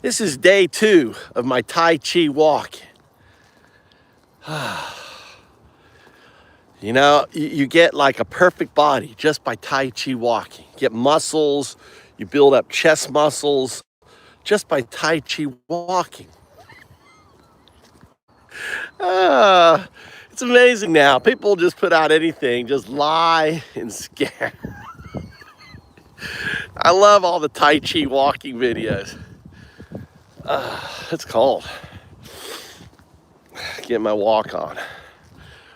This is day 2 of my Tai Chi walk. You know, you get like a perfect body just by Tai Chi walking. You get muscles, you build up chest muscles just by Tai Chi walking. It's amazing now. People just put out anything, just lie and scare. I love all the Tai Chi walking videos. It's cold. Get my walk on.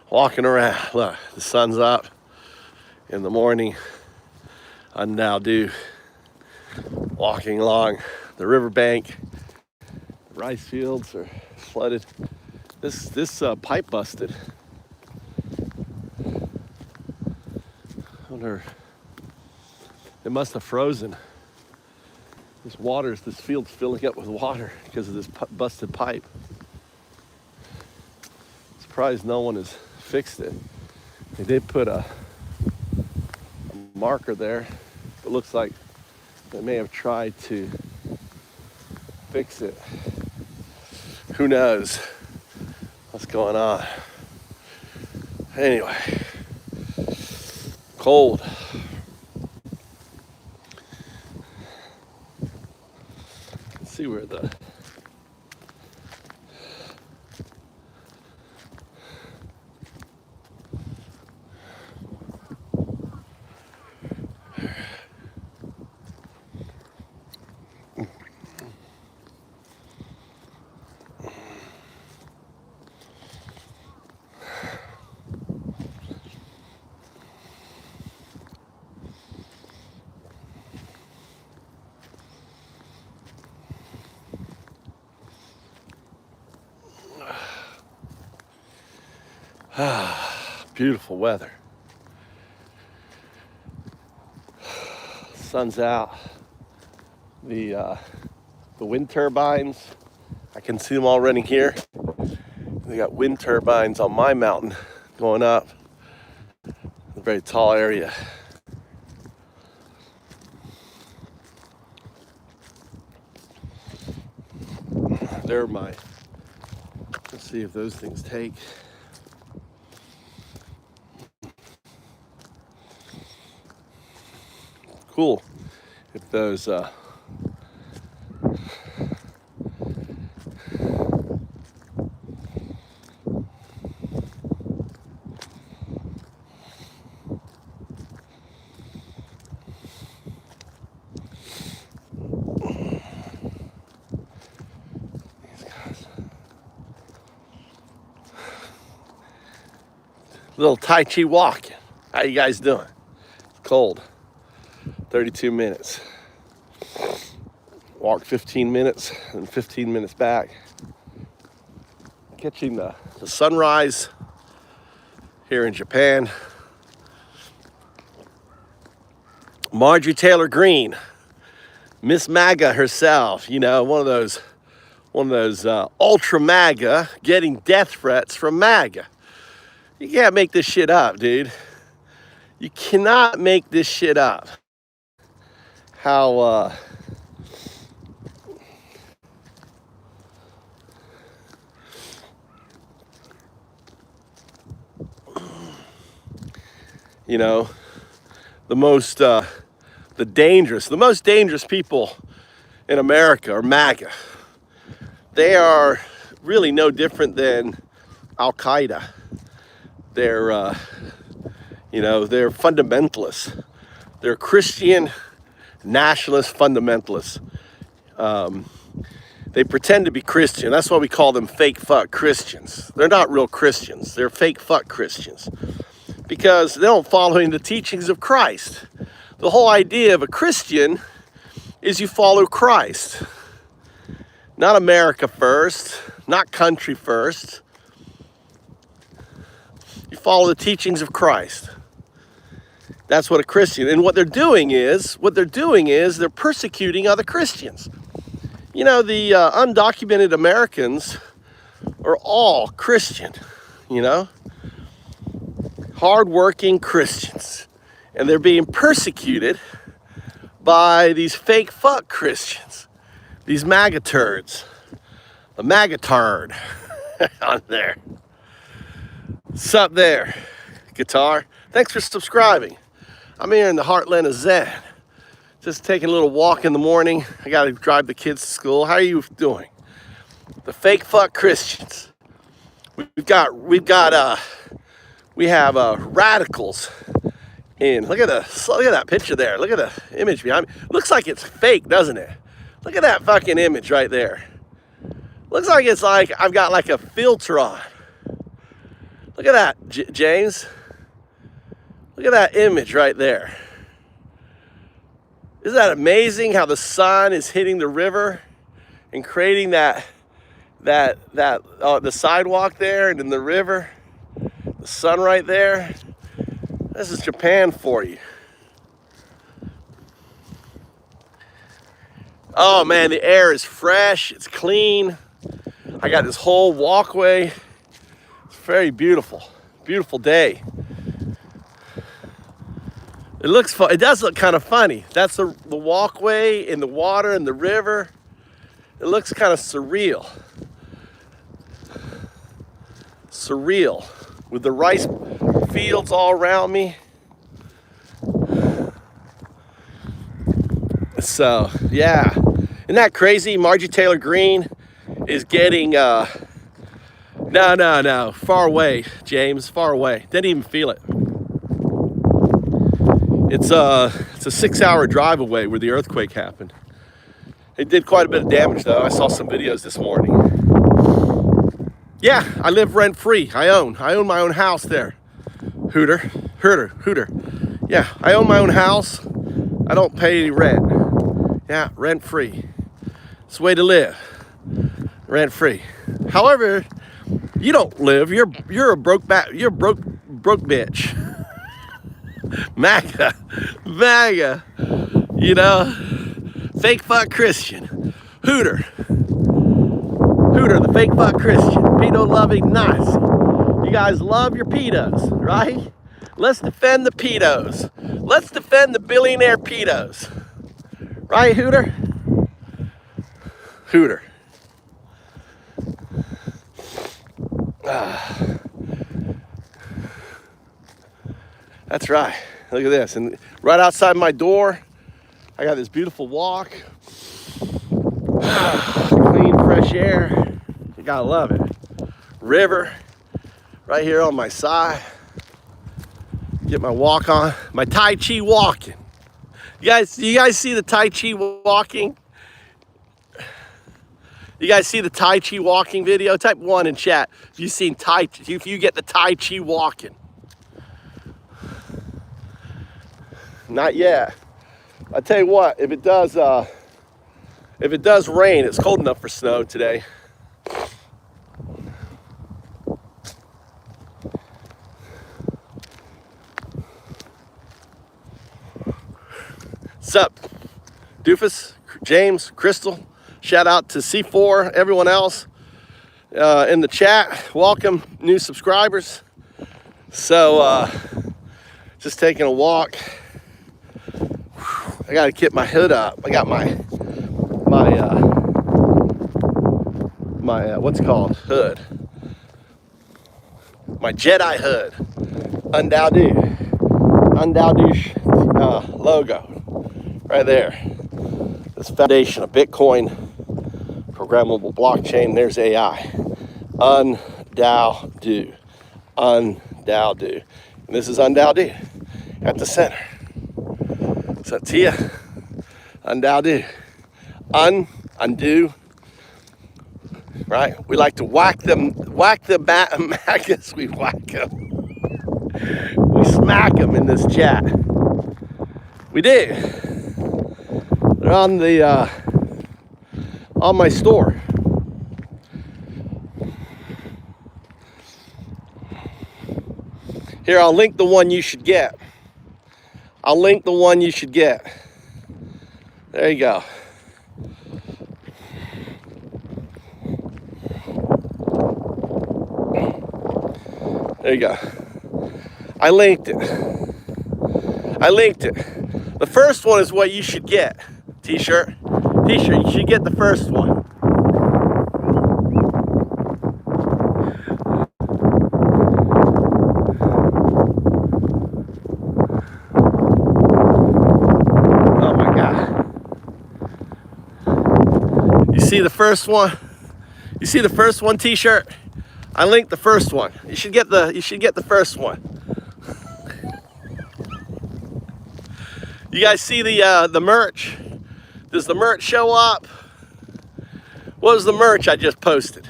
Walking around. Look, the sun's up in the morning. I now do walking along the riverbank. The rice fields are flooded. This pipe busted. I wonder, it must have frozen. This field's filling up with water because of this busted pipe. Surprised no one has fixed it. They did put a marker there. It looks like they may have tried to fix it. Who knows what's going on? Anyway, cold. Let's see where the beautiful weather. Sun's out. The wind turbines, I can see them all running here. They got wind turbines on my mountain going up. A very tall area. They're my, let's see if those things take. Cool if those little Tai Chi walk. How you guys doing? It's cold. 32 minutes. Walk 15 minutes and 15 minutes back. Catching the sunrise here in Japan. Marjorie Taylor Greene, Miss MAGA herself, you know, one of those ultra MAGA getting death threats from MAGA. You can't make this shit up, dude. You cannot make this shit up. How you know, the most dangerous people in America are MAGA. They are really no different than Al Qaeda. They're they're fundamentalists. They're Christian nationalist fundamentalists. They pretend to be Christian. That's why we call them fake fuck Christians. They're not real Christians. They're fake fuck Christians because they don't follow in the teachings of Christ. The whole idea of a Christian is you follow Christ. Not America first, not country first. You follow the teachings of Christ. That's what a Christian, and what they're doing is they're persecuting other Christians. You know, the undocumented Americans are all Christian, you know, hardworking Christians, and they're being persecuted by these fake fuck Christians. These MAGA turds. The MAGA turd on there. What's up there, guitar? Thanks for subscribing. I'm here in the heartland of Zen. Just taking a little walk in the morning. I got to drive the kids to school. How are you doing? The fake fuck Christians. We have radicals in. Look at that picture there. Look at the image behind me. Looks like it's fake, doesn't it? Look at that fucking image right there. Looks like it's like I've got like a filter on. Look at that, James. Look at that image right there. Isn't that amazing how the sun is hitting the river and creating the sidewalk there and in the river, the sun right there. This is Japan for you. Oh man, the air is fresh, it's clean. I got this whole walkway. It's very beautiful, beautiful day. It looks fun. It does look kind of funny. That's the walkway in the water and the river. It looks kind of surreal. Surreal with the rice fields all around me. So yeah, isn't that crazy? Margie Taylor Greene is getting no, far away, James, far away. Didn't even feel it. It's a 6-hour drive away where the earthquake happened. It did quite a bit of damage though. I saw some videos this morning. Yeah, I live rent free. I own my own house there. Hooter. Yeah, I own my own house. I don't pay any rent. Yeah, rent free. It's the way to live. Rent free. However, you don't live. You're a broke bitch. MAGA. You know, fake fuck Christian. Hooter, the fake fuck Christian. Pedo loving Nazi. You guys love your pedos, right? Let's defend the pedos. Let's defend the billionaire pedos. Right, Hooter? That's right. Look at this. And right outside my door, I got this beautiful walk. Clean, fresh air. You gotta love it. River right here on my side. Get my walk on. My Tai Chi walking. You guys see the Tai Chi walking? You guys see the Tai Chi walking video? Type 1 in chat if you've seen if you get the Tai Chi walking. Not yet. I tell you what, if it does rain, it's cold enough for snow today. What's up, Doofus, James, Crystal? Shout out to C4, everyone else in the chat. Welcome, new subscribers. So, just taking a walk. I gotta get my hood up. I got my what's it called? Hood. My Jedi hood. Undaudu logo. Right there. This foundation of Bitcoin, programmable blockchain. There's AI. Undaudu. And this is Undaudu at the center. So Tia, Undaudu. Undo. Right? We like to whack the maggots. We whack them. We smack them in this chat. We do. They're on the on my store. Here, I'll link the one you should get. There you go. There you go. I linked it. The first one is what you should get. T-shirt. T-shirt, you should get the first one. Oh my God. You see the first one? You see the first one T-shirt? I linked the first one. You should get the first one. You guys see the merch? Does the merch show up? What was the merch I just posted?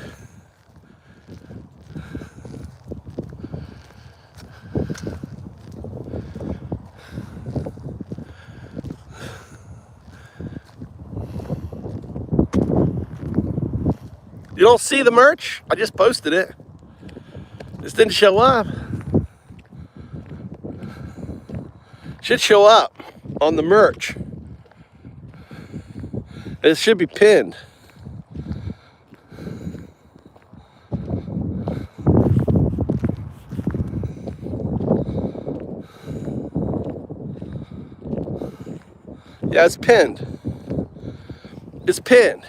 You don't see the merch? I just posted it. This didn't show up. Should show up on the merch. It should be pinned. Yeah, it's pinned. It's pinned.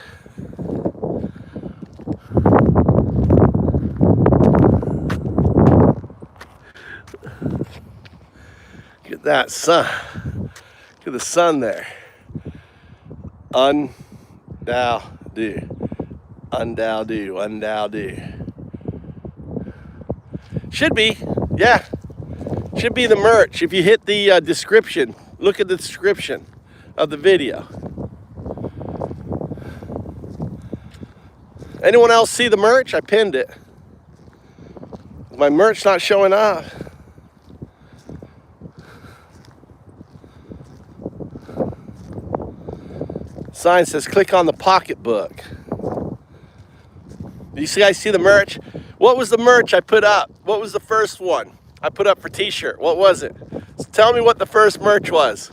Get that sun. Get the sun there. Undowdo. Should be, yeah. Should be the merch. If you hit the description, look at the description of the video. Anyone else see the merch? I pinned it. My merch not showing up. Sign says click on the pocketbook. Do you guys see the merch? What was the merch I put up? What was the first one I put up for T-shirt? What was it? So tell me what the first merch was.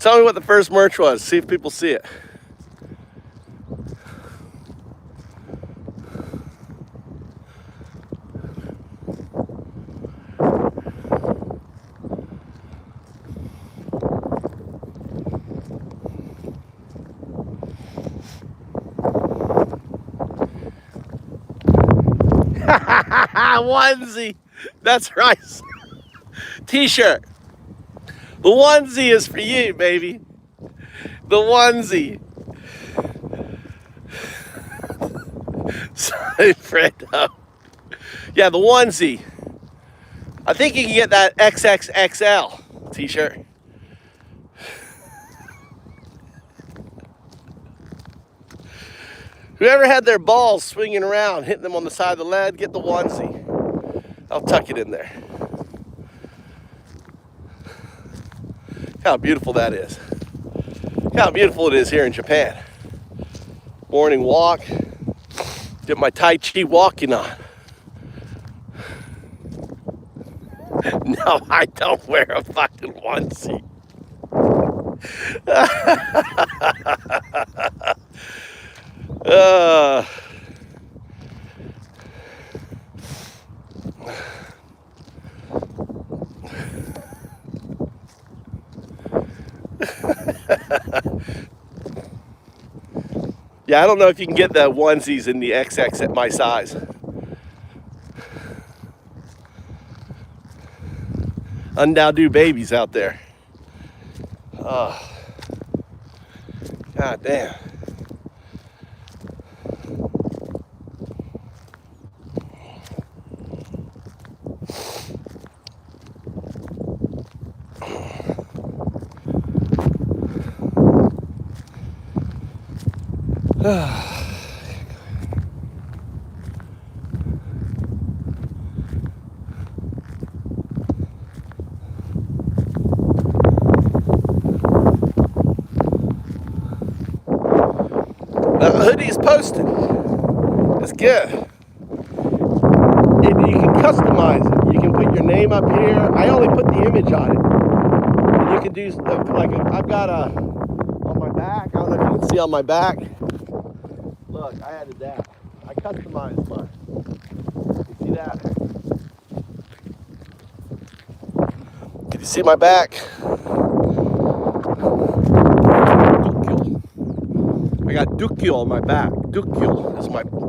Tell me what the first merch was. See if people see it. Onesie. That's right. T-shirt. The onesie is for you, baby. The onesie. Sorry, Fredo. Yeah, the onesie. I think you can get that XXXL T-shirt. Whoever had their balls swinging around, hitting them on the side of the lead, get the onesie. I'll tuck it in there. How beautiful that is. How beautiful it is here in Japan. Morning walk. Get my Tai Chi walking on. No, I don't wear a fucking onesie. Yeah, I don't know if you can get the onesies in the XX at my size. Undowdo babies out there. Oh, God damn. The hoodie's posted. It's good. And you can customize it. You can put your name up here. I only put the image on it. And you can do like I've got a on my back. I don't know if you can see on my back. Look, I added that. I customized mine. You see that? Can you see my back? I got Dukyo on my back. Dukyo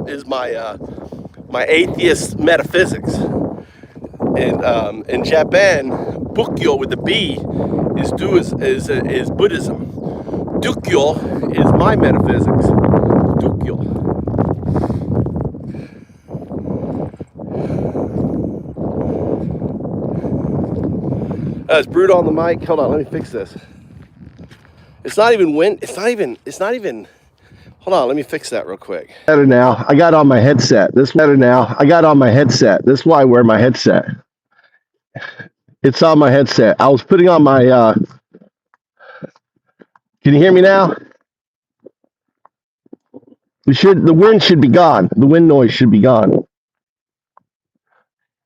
is my atheist metaphysics. And in Japan, Bukyo with the B is Buddhism. Dukyo is my metaphysics. Dukyo. It's brewed on the mic. Hold on, let me fix this. It's not even hold on, let me fix that real quick. Better now. I got on my headset. This better now. I got on my headset. This is why I wear my headset. It's on my headset. I was putting on my can you hear me now? The wind should be gone. The wind noise should be gone.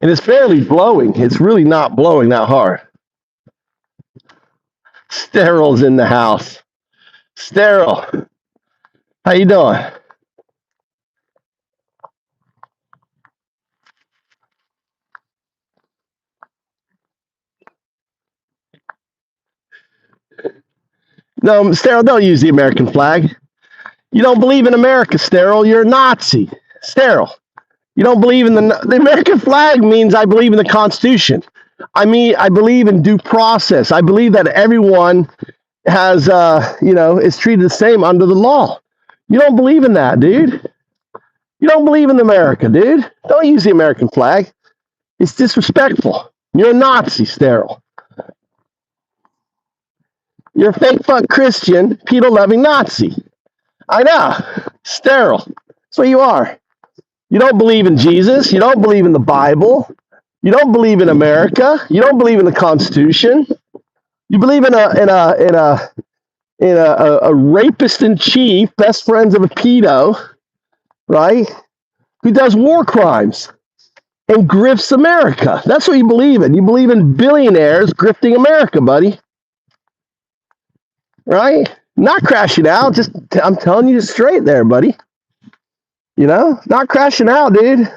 And it's barely blowing. It's really not blowing that hard. Sterile's in the house. Sterile. How you doing? No, Sterile, don't use the American flag. You don't believe in America, Sterile. You're a Nazi. Sterile. You don't believe in the American flag means I believe in the Constitution. I mean, I believe in due process. I believe that everyone has, is treated the same under the law. You don't believe in that, dude. You don't believe in America, dude. Don't use the American flag. It's disrespectful. You're a Nazi, Sterile. You're a fake fuck Christian, pedo-loving Nazi. I know. Sterile. That's what you are. You don't believe in Jesus. You don't believe in the Bible. You don't believe in America. You don't believe in the Constitution. You believe in a rapist in chief, best friends of a pedo, right? Who does war crimes and grifts America. That's what you believe in. You believe in billionaires grifting America, buddy. Right? Not crashing out. Just I'm telling you straight there, buddy. Not crashing out, dude.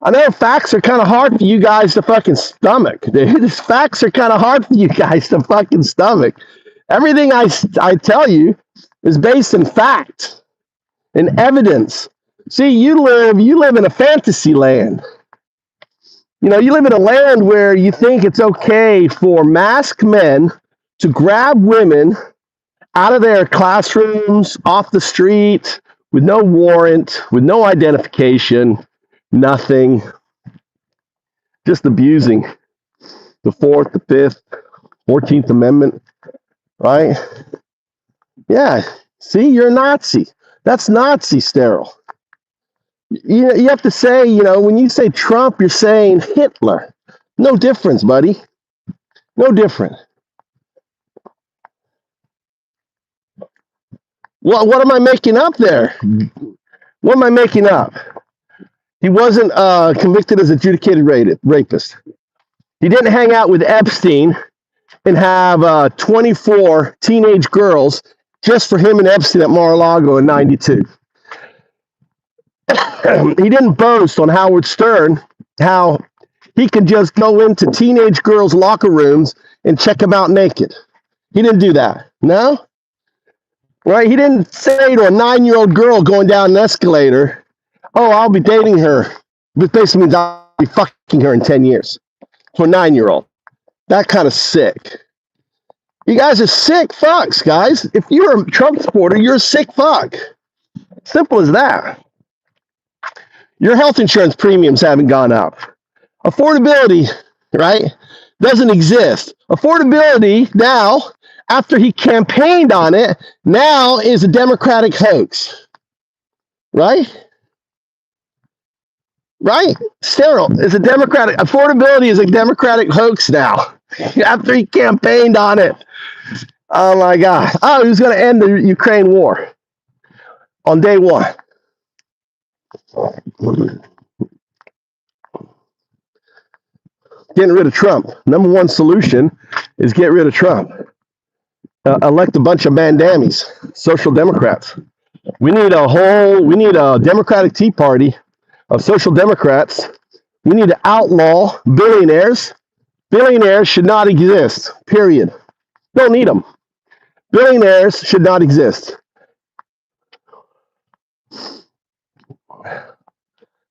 I know facts are kind of hard for you guys to fucking stomach, dude. Facts are kind of hard for you guys to fucking stomach. Everything I tell you is based in fact and evidence. See, you live in a fantasy land. You live in a land where you think it's okay for masked men to grab women out of their classrooms, off the street, with no warrant, with no identification, nothing, just abusing the 4th, the 5th, 14th Amendment, right? Yeah, see, you're a Nazi. That's Nazi, Sterile. You have to say, when you say Trump, you're saying Hitler. No difference, buddy. No different. What am I making up there? What am I making up? He wasn't convicted as adjudicated rapist. He didn't hang out with Epstein and have 24 teenage girls just for him and Epstein at Mar-a-Lago in '92. He didn't boast on Howard Stern how he could just go into teenage girls' locker rooms and check them out naked. He didn't do that. No? Right? He didn't say to a 9-year-old girl going down an escalator, oh, I'll be dating her. This basically means I'll be fucking her in 10 years. For a 9-year-old. That kind of sick. You guys are sick fucks, guys. If you're a Trump supporter, you're a sick fuck. Simple as that. Your health insurance premiums haven't gone up. Affordability, right, doesn't exist. Affordability now, after he campaigned on it, now is a Democratic hoax. Right? Right? Sterile is a Democratic, affordability is a Democratic hoax now. After he campaigned on it. Oh my God. Oh, he was going to end the Ukraine war on day one. Getting rid of Trump. Number one solution is get rid of Trump. Elect a bunch of mandamies, social democrats. We need a Democratic Tea Party of social democrats. We need to outlaw billionaires. Billionaires should not exist, period. Don't need them. Billionaires should not exist.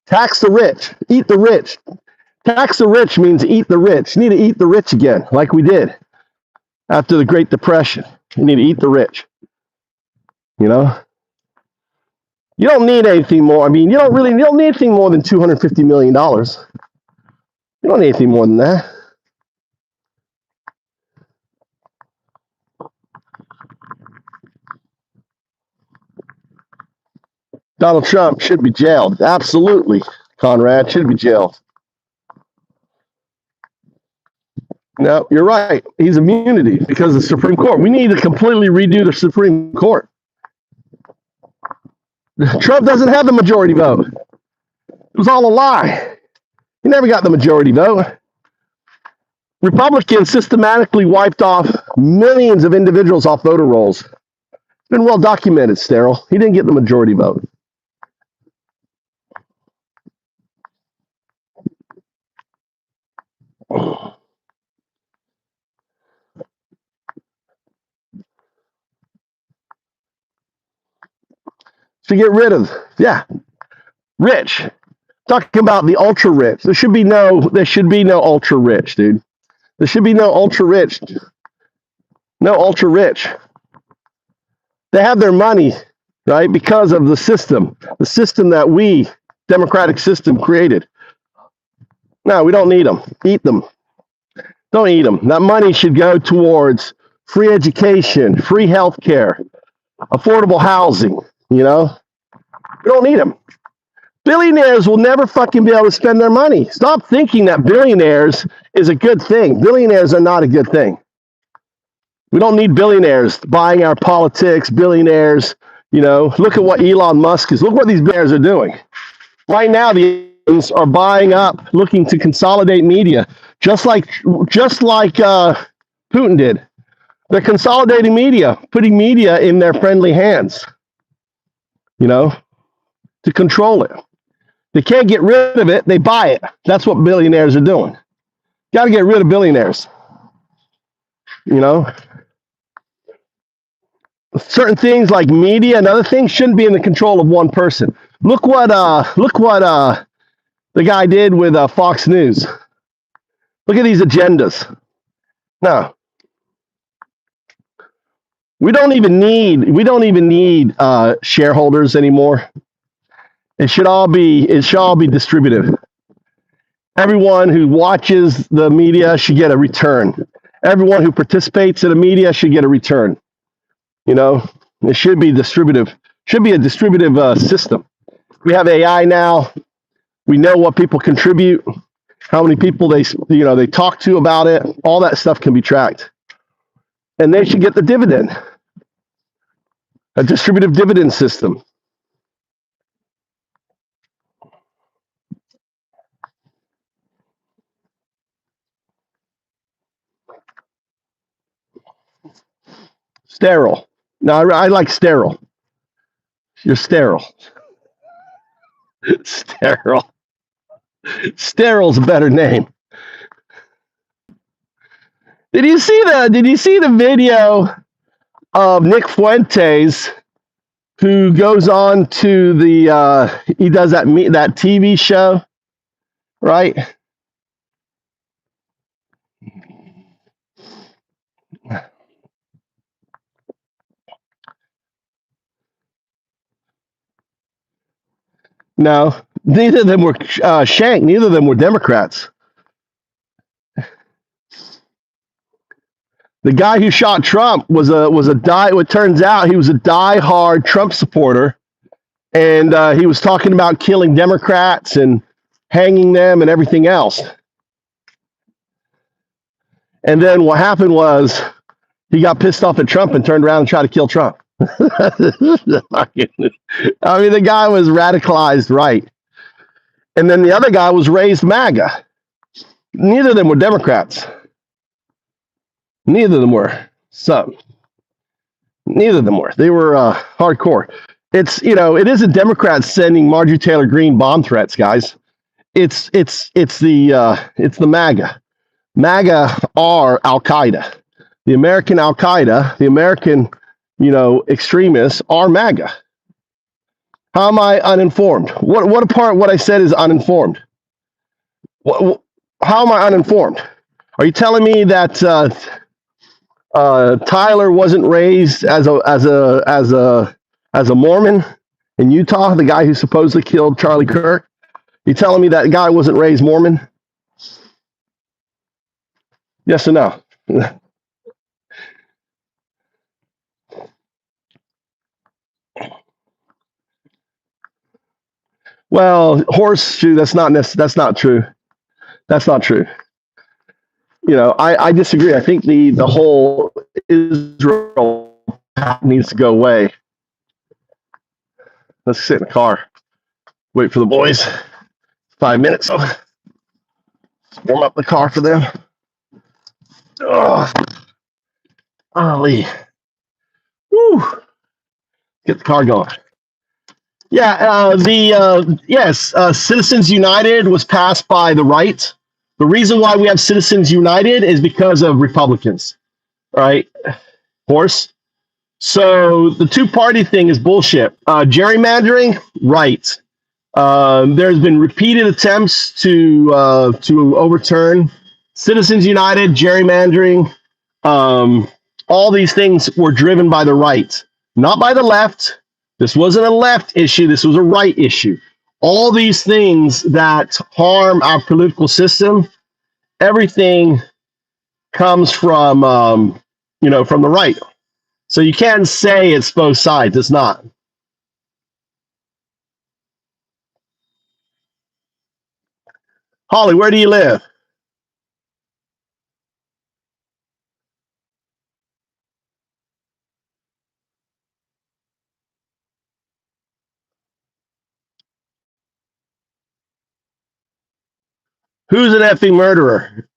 Tax the rich, eat the rich. Tax the rich means eat the rich. You need to eat the rich again, like we did after the Great Depression. You need to eat the rich. You know, you don't need anything more. I mean, you don't need anything more than $250 million. You don't need anything more than that. Donald Trump should be jailed. Absolutely, Conrad should be jailed. No, you're right. He's immunity because of the Supreme Court. We need to completely redo the Supreme Court. Trump doesn't have the majority vote. It was all a lie. He never got the majority vote. Republicans systematically wiped off millions of individuals off voter rolls. It's been well documented, Sterile. He didn't get the majority vote. To get rid of, rich. Talking about the ultra rich. There should be no ultra rich, dude. There should be no ultra rich. No ultra rich. They have their money, right, because of the system that we, democratic system, created. No, we don't need them. Eat them. Don't eat them. That money should go towards free education, free health care, affordable housing, you know? We don't need them. Billionaires will never fucking be able to spend their money. Stop thinking that billionaires is a good thing. Billionaires are not a good thing. We don't need billionaires buying our politics, billionaires, you know. Look at what Elon Musk is. Look what these billionaires are doing. Right now, the are buying up, looking to consolidate media, just like Putin did. They're consolidating media, putting media in their friendly hands, you know, to control it. They can't get rid of it, they buy it. That's what billionaires are doing. Got to get rid of billionaires. You know, certain things like media and other things shouldn't be in the control of one person. Look what the guy did with Fox News. Look at these agendas. No, we don't even need shareholders anymore. It should all be distributive. Everyone who watches the media should get a return. Everyone who participates in the media should get a return. You know, it should be distributive. Should be a distributive system. We have AI now. We know what people contribute, how many people they talk to about it. All that stuff can be tracked, and they should get the dividend. A distributive dividend system. Sterile. No, I like sterile. You're sterile. Sterile. Sterile's a better name. Did you see the video of Nick Fuentes, who goes on to he does that TV show, right? No, neither of them were shanked. Neither of them were Democrats. The guy who shot Trump it turns out he was a diehard Trump supporter, and he was talking about killing Democrats and hanging them and everything else. And then what happened was he got pissed off at Trump and turned around and tried to kill Trump. I mean, the guy was radicalized right. And then the other guy was raised MAGA. Neither of them were Democrats. Neither of them were. Neither of them were. They were hardcore. It isn't Democrats sending Marjorie Taylor Greene bomb threats, guys. It's the MAGA. MAGA are Al Qaeda. The American Al Qaeda, the American, extremists are MAGA. How am I uninformed? What part what I said is uninformed? How am I uninformed? Are you telling me that Tyler wasn't raised as a Mormon in Utah, the guy who supposedly killed Charlie Kirk? You telling me that guy wasn't raised Mormon? Yes or no? Well, horseshoe. That's not true. That's not true. You know, I disagree. I think the whole Israel needs to go away. Let's sit in the car. Wait for the boys. 5 minutes. So warm up the car for them. Oh, golly. Woo. Get the car going. Yeah, Citizens United was passed by the right. The reason why we have Citizens United is because of Republicans, right? Of course. So the two-party thing is bullshit. Gerrymandering, right. There's been repeated attempts to overturn Citizens United, gerrymandering. All these things were driven by the right, not by the left. This wasn't a left issue. This was a right issue. All these things that harm our political system, everything comes from, from the right. So you can't say it's both sides. It's not. Holly, where do you live? Who's an effing murderer?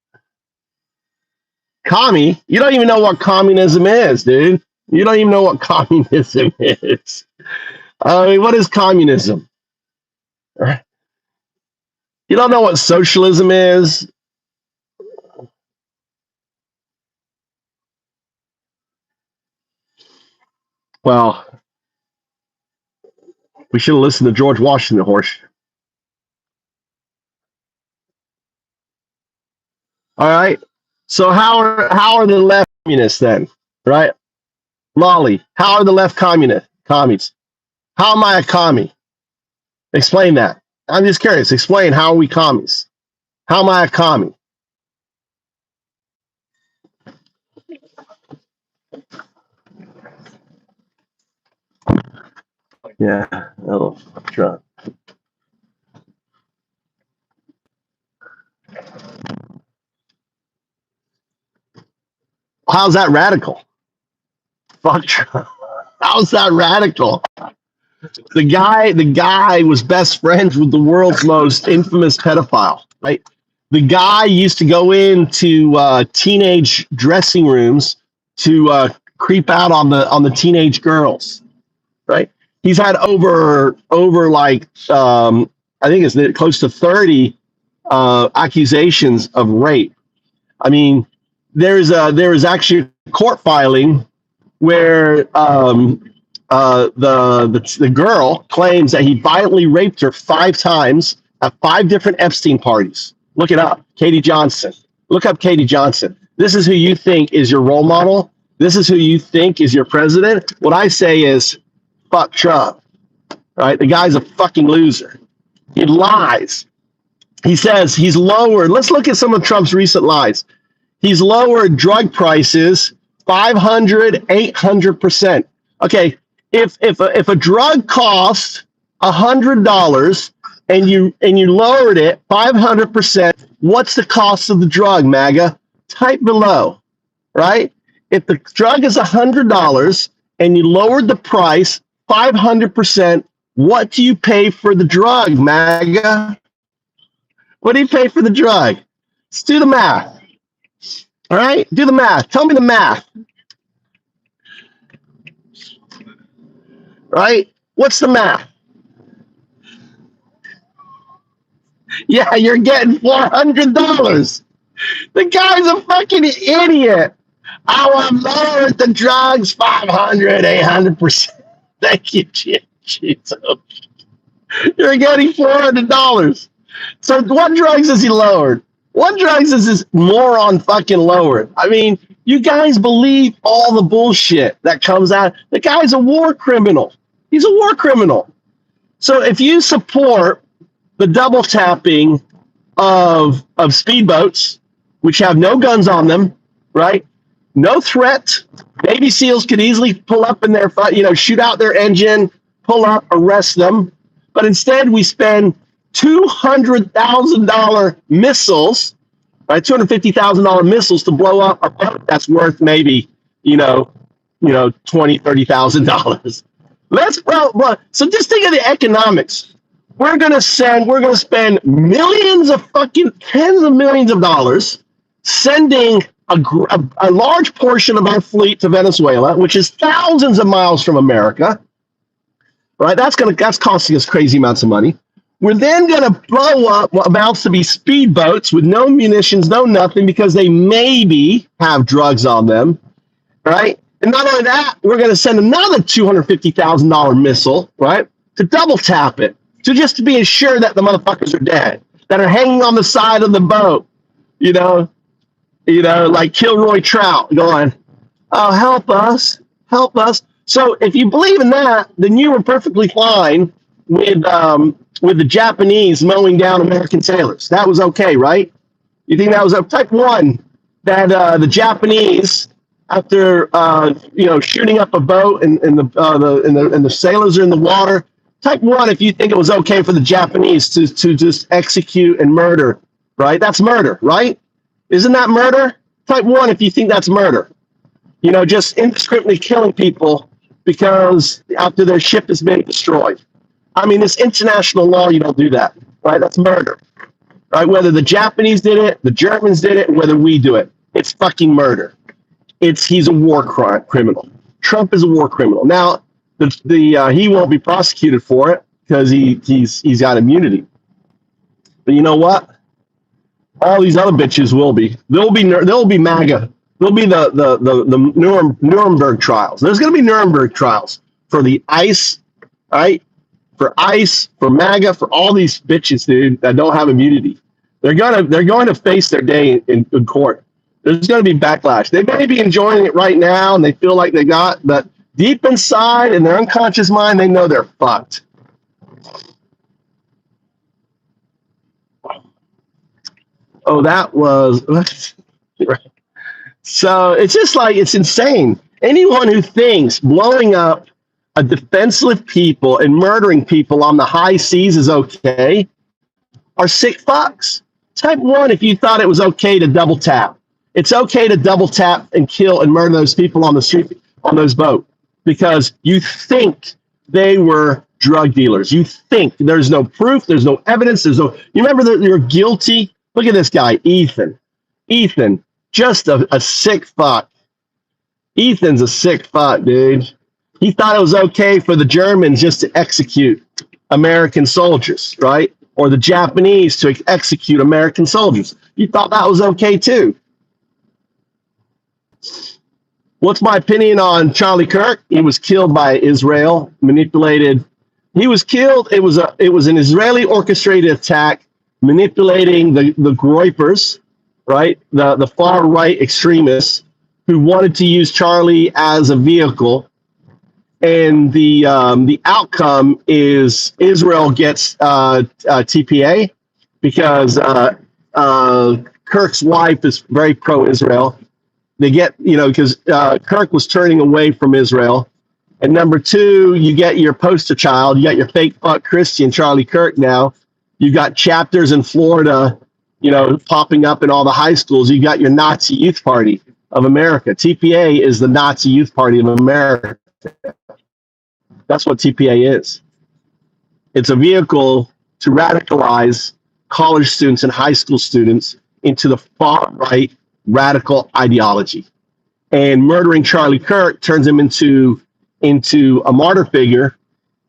Commie? You don't even know what communism is, dude. You don't even know what communism is. I mean, what is communism? You don't know what socialism is? Well, we should have listened to George Washington, horse. All right. So how are the left communists then? Right? Lolly, how are the left commies? How am I a commie? Explain that. I'm just curious. Explain, how are we commies? How am I a commie? Yeah. Oh, sure. How's that radical? Fuck Trump. How's that radical? The guy was best friends with the world's most infamous pedophile, right? The guy used to go into teenage dressing rooms to creep out on the teenage girls, right? He's had over like I think it's close to 30 accusations of rape. I mean, there is actually a court filing where the girl claims that he violently raped her 5 times at 5 different Epstein parties. Look it up, Katie Johnson. Look up Katie Johnson. This is who you think is your role model. This is who you think is your president. What I say is, fuck Trump. Right? The guy's a fucking loser. He lies. He says he's lowered. Let's look at some of Trump's recent lies. He's lowered drug prices 500, 800%. Okay, if a drug costs $100 and you lowered it 500%, what's the cost of the drug, MAGA? Type below, right? If the drug is $100 and you lowered the price 500%, what do you pay for the drug, MAGA? What do you pay for the drug? Let's do the math. All right, do the math. Tell me the math. Right? What's the math? Yeah, you're getting $400. The guy's a fucking idiot. I want lowered the drugs 500, 800%. Thank you, Jim. Jesus. You're getting $400. So what drugs has he lowered? What drugs is this moron fucking lowered? I mean, you guys believe all the bullshit that comes out. The guy's a war criminal. He's a war criminal. So if you support the double tapping of speedboats, which have no guns on them, right? No threat. Navy SEALs could easily pull up in their, shoot out their engine, pull up, arrest them. But instead, we spend $200,000 missiles, right? $250,000 missiles to blow up a boat that's worth maybe, $20,000-$30,000. So just think of the economics. We're going to spend millions of fucking tens of millions of dollars sending a large portion of our fleet to Venezuela, which is thousands of miles from America, right? That's costing us crazy amounts of money. We're then going to blow up what amounts to be speedboats with no munitions, no nothing, because they maybe have drugs on them, right? And not only that, we're going to send another $250,000 missile, right, to double tap it, to be assured that the motherfuckers are dead, that are hanging on the side of the boat, like Kilroy Trout going, oh, help us. So if you believe in that, then you were perfectly fine with the Japanese mowing down American sailors. That was okay, right? You think that was type one, that the Japanese, after shooting up a boat and the sailors are in the water, type one, if you think it was okay for the Japanese to just execute and murder, right? That's murder, right? Isn't that murder? Type one, if you think that's murder. Just indiscriminately killing people because after their ship has been destroyed. I mean, it's international law. You don't do that, right? That's murder, right? Whether the Japanese did it, the Germans did it, whether we do it, it's fucking murder. He's a war criminal. Trump is a war criminal. Now, he won't be prosecuted for it because he's got immunity. But you know what? All these other bitches will be. They'll be MAGA. There'll be the Nuremberg trials. There's going to be Nuremberg trials for the ICE, right? For ICE, for MAGA, for all these bitches, dude, that don't have immunity. They're going to face their day in court. There's going to be backlash. They may be enjoying it right now, and they feel like they got, but deep inside, in their unconscious mind, they know they're fucked. Oh, that was right. So it's just like, it's insane. Anyone who thinks blowing up a defenseless people and murdering people on the high seas is okay are sick fucks. Type one, if you thought it was okay to double tap. It's okay to double tap and kill and murder those people on the street, on those boats, because you think they were drug dealers. You think there's no proof, there's no evidence, you remember that you're guilty. Look at this guy, Ethan. Ethan, just a sick fuck. Ethan's a sick fuck, dude. He thought it was okay for the Germans just to execute American soldiers, right? Or the Japanese to execute American soldiers. You thought that was okay too. What's my opinion on Charlie Kirk? He was killed by Israel, manipulated. He was killed. It was an Israeli orchestrated attack, manipulating the Groypers, right? The far right extremists who wanted to use Charlie as a vehicle. And the outcome is Israel gets TPA because Kirk's wife is very pro-Israel. They get, because Kirk was turning away from Israel. And number two, you get your poster child. You got your fake fuck Christian, Charlie Kirk now. You got chapters in Florida, popping up in all the high schools. You got your Nazi Youth Party of America. TPA is the Nazi Youth Party of America. That's what TPA is. It's a vehicle to radicalize college students and high school students into the far right radical ideology. And murdering Charlie Kirk turns him into a martyr figure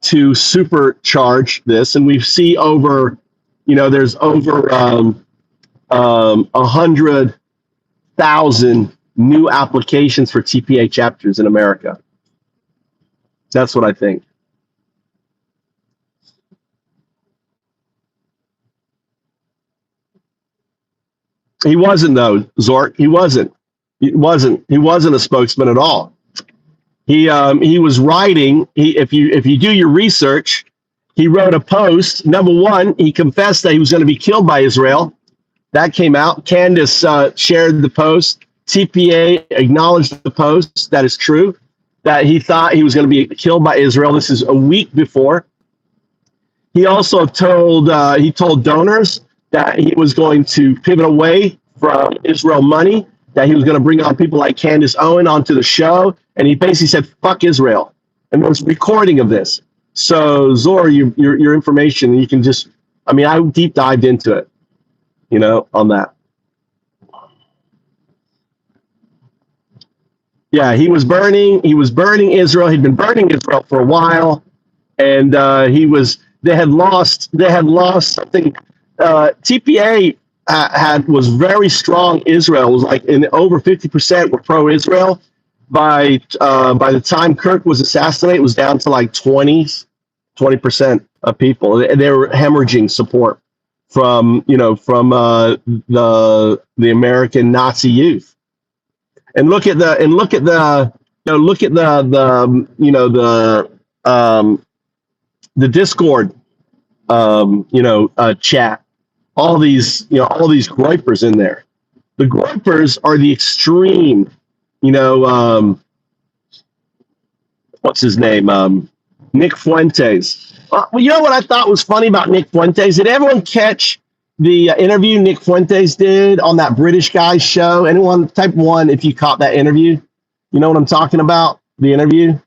to supercharge this. And we see over, there's over 100,000 new applications for TPA chapters in America. That's what I think. He wasn't though, Zork. He wasn't. He wasn't a spokesman at all. He was writing. If you do your research, he wrote a post. Number one, he confessed that he was going to be killed by Israel. That came out. Candace shared the post. TPA acknowledged the post. That is true. That he thought he was going to be killed by Israel. This is a week before. He also told donors that he was going to pivot away from Israel money, that he was going to bring on people like Candace Owen onto the show, and he basically said, fuck Israel. And there was a recording of this. So, Zor, your information, you can just, I mean, I deep dived into it, on that. Yeah, he was burning Israel. He'd been burning Israel for a while, and they had lost something. TPA was very strong. Israel was like over 50% were pro-Israel. By the time Kirk was assassinated, it was down to like 20% of people. They were hemorrhaging support from the American Nazi youth. And look at the Discord chat. All these groypers in there. The groypers are the extreme. What's his name? Nick Fuentes. Well, you know what I thought was funny about Nick Fuentes? Did everyone catch the interview Nick Fuentes did on that British guy's show? Anyone? Type 1 if you caught that interview. You know what I'm talking about? The interview.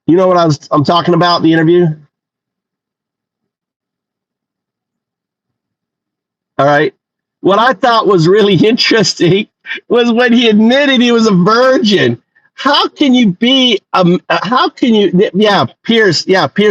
You know what I'm talking about? The interview. All right. What I thought was really interesting was when he admitted he was a virgin. How can you be? Piers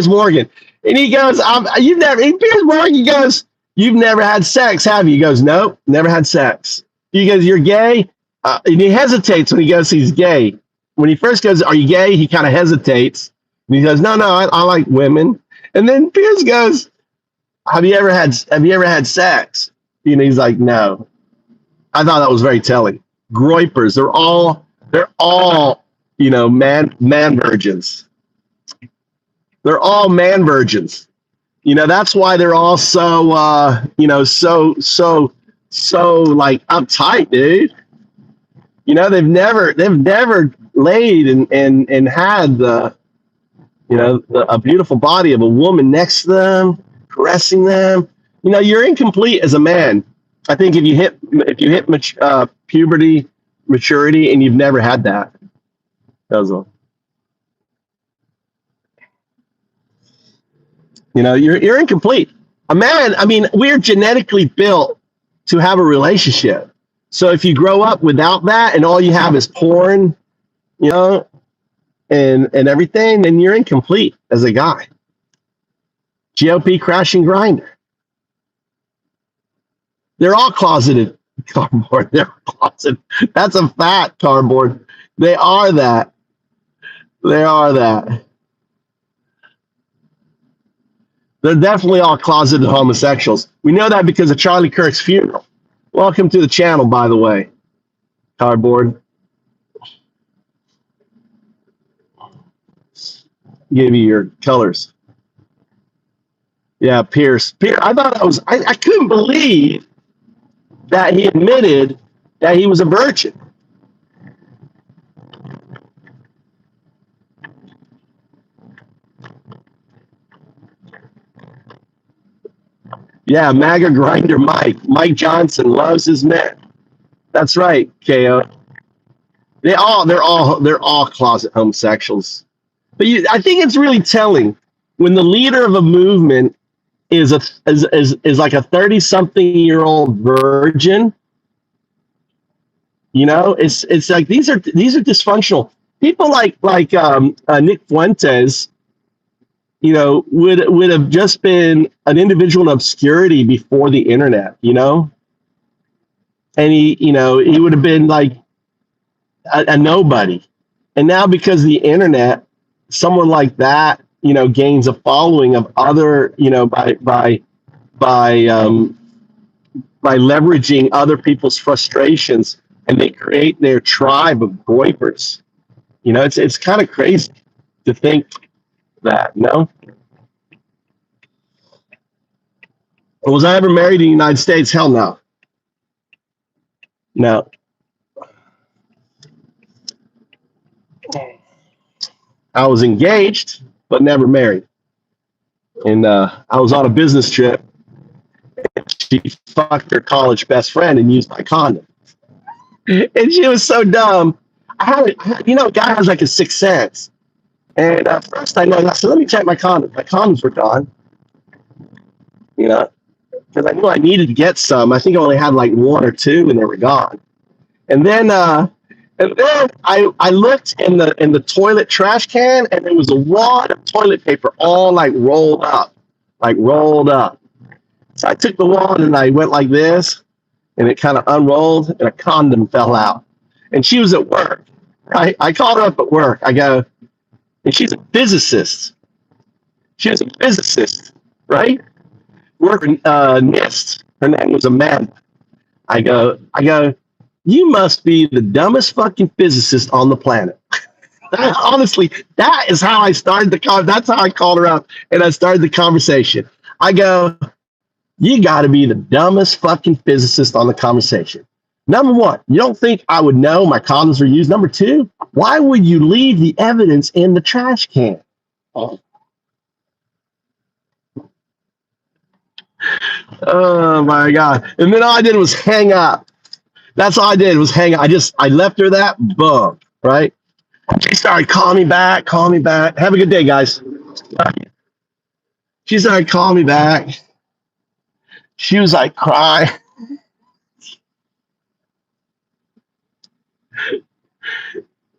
Morgan. And he goes, Piers Morgan goes, you've never had sex, have you? He goes, nope, never had sex. He goes, you're gay? And he hesitates when he goes, he's gay. When he first goes, are you gay? He kind of hesitates. And he goes, no, I like women. And then Piers goes, have you ever had sex? He's like, no. I thought that was very telling. Groypers, they're all man virgins. They're all man virgins. That's why they're all so like uptight, dude. They've never laid and had a beautiful body of a woman next to them, caressing them. You're incomplete as a man. I think if you hit puberty, maturity, and you've never had that. That was all. You're incomplete. A man, I mean, we're genetically built to have a relationship. So if you grow up without that and all you have is porn, and everything, then you're incomplete as a guy. GOP crashing grinder. They're all closeted cardboard. They're closeted. That's a fact, cardboard. They are that. They're definitely all closeted homosexuals. We know that because of Charlie Kirk's funeral. Welcome to the channel, by the way, cardboard. Give you your colors. Yeah, Pierce. I thought I couldn't believe that he admitted that he was a virgin. Yeah, MAGA grinder Mike Johnson loves his men. That's right, KO. They're all closet homosexuals. But I think it's really telling when the leader of a movement is like a 30-something-year-old virgin. It's like these are dysfunctional people. Like Nick Fuentes, would have just been an individual in obscurity before the internet, and he would have been like a nobody. And now because of the internet, someone like that, gains a following of other, by by leveraging other people's frustrations, and they create their tribe of goipers. It's kind of crazy to think that. Was I ever married in the United States? Hell no. No. I was engaged, but never married. And I was on a business trip. She fucked her college best friend and used my condom. And she was so dumb. A guy has like a sixth sense. And at first I said, let me check my condoms. My condoms were gone. Because I knew I needed to get some. I think I only had like one or two, and they were gone. And then I looked in the toilet trash can, and there was a wad of toilet paper all like rolled up. So I took the wad and I went like this, and it kind of unrolled, and a condom fell out. And she was at work. I called her up at work. I go, and she's a physicist. She was a physicist, right? Working NIST. Her name was Amanda. I go, you must be the dumbest fucking physicist on the planet. Honestly, that is how I started that's how I called her up, and I started the conversation. I go, you got to be the dumbest fucking physicist on the conversation. Number one, you don't think I would know my condoms were used? Number two, why would you leave the evidence in the trash can? Oh my God. And then all I did was hang up. That's all I did was hang up. I left her that, boom, right? She started calling me back. Have a good day, guys. She started calling me back. She was like crying.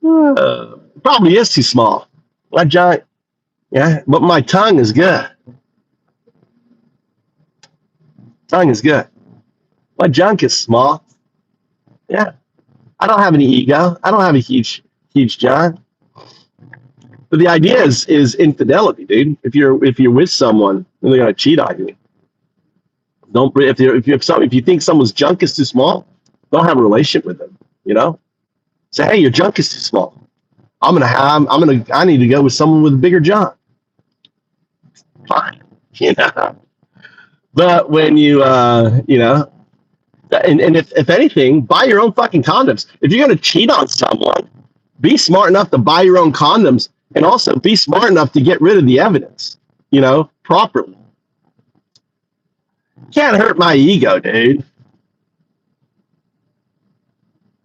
Probably is too small. My giant, yeah, but my tongue is good. Tongue is good. My junk is small. Yeah. I don't have any ego. I don't have a huge junk. But the idea is infidelity, dude. If you're with someone and they're gonna cheat on you, if you think someone's junk is too small, don't have a relationship with them. Say, hey, your junk is too small. I need to go with someone with a bigger junk. Fine. But when and if anything, buy your own fucking condoms. If you're going to cheat on someone, be smart enough to buy your own condoms, and also be smart enough to get rid of the evidence, properly. Can't hurt my ego, dude.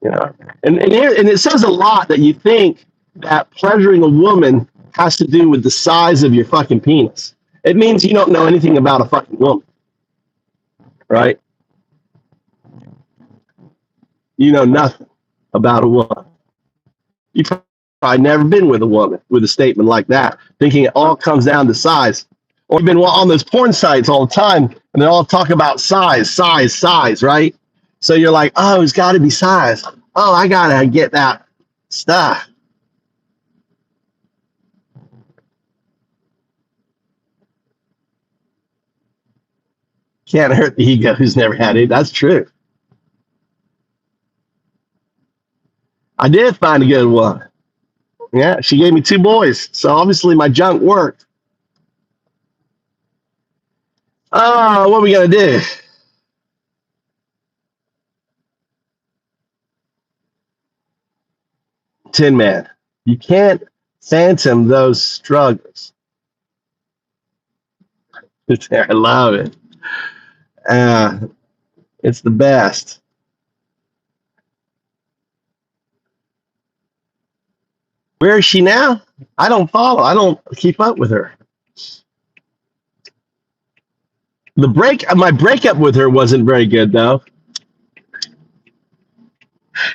And it says a lot that you think that pleasuring a woman has to do with the size of your fucking penis. It means you don't know anything about a fucking woman. Right? You know nothing about a woman. You've probably never been with a woman with a statement like that, thinking it all comes down to size. Or you've been on those porn sites all the time, and they all talk about size, right? So you're like, oh, it's got to be size. Oh, I got to get that stuff. Can't hurt the ego who's never had it. That's true. I did find a good one. Yeah, she gave me 2 boys. So obviously my junk worked. Oh, what are we going to do? Tin Man, you can't phantom those struggles. I love it. It's the best. Where is she now? I don't follow. I don't keep up with her. My breakup with her wasn't very good though.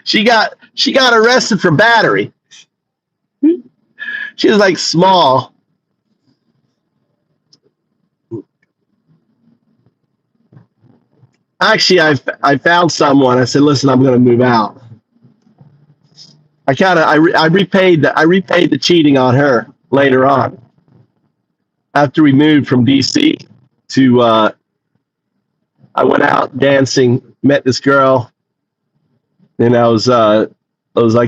She got arrested for battery. She was like small. Actually, I found someone. I said, listen, I'm going to move out. I repaid the cheating on her later on after we moved from DC to I went out dancing, met this girl, and I was like,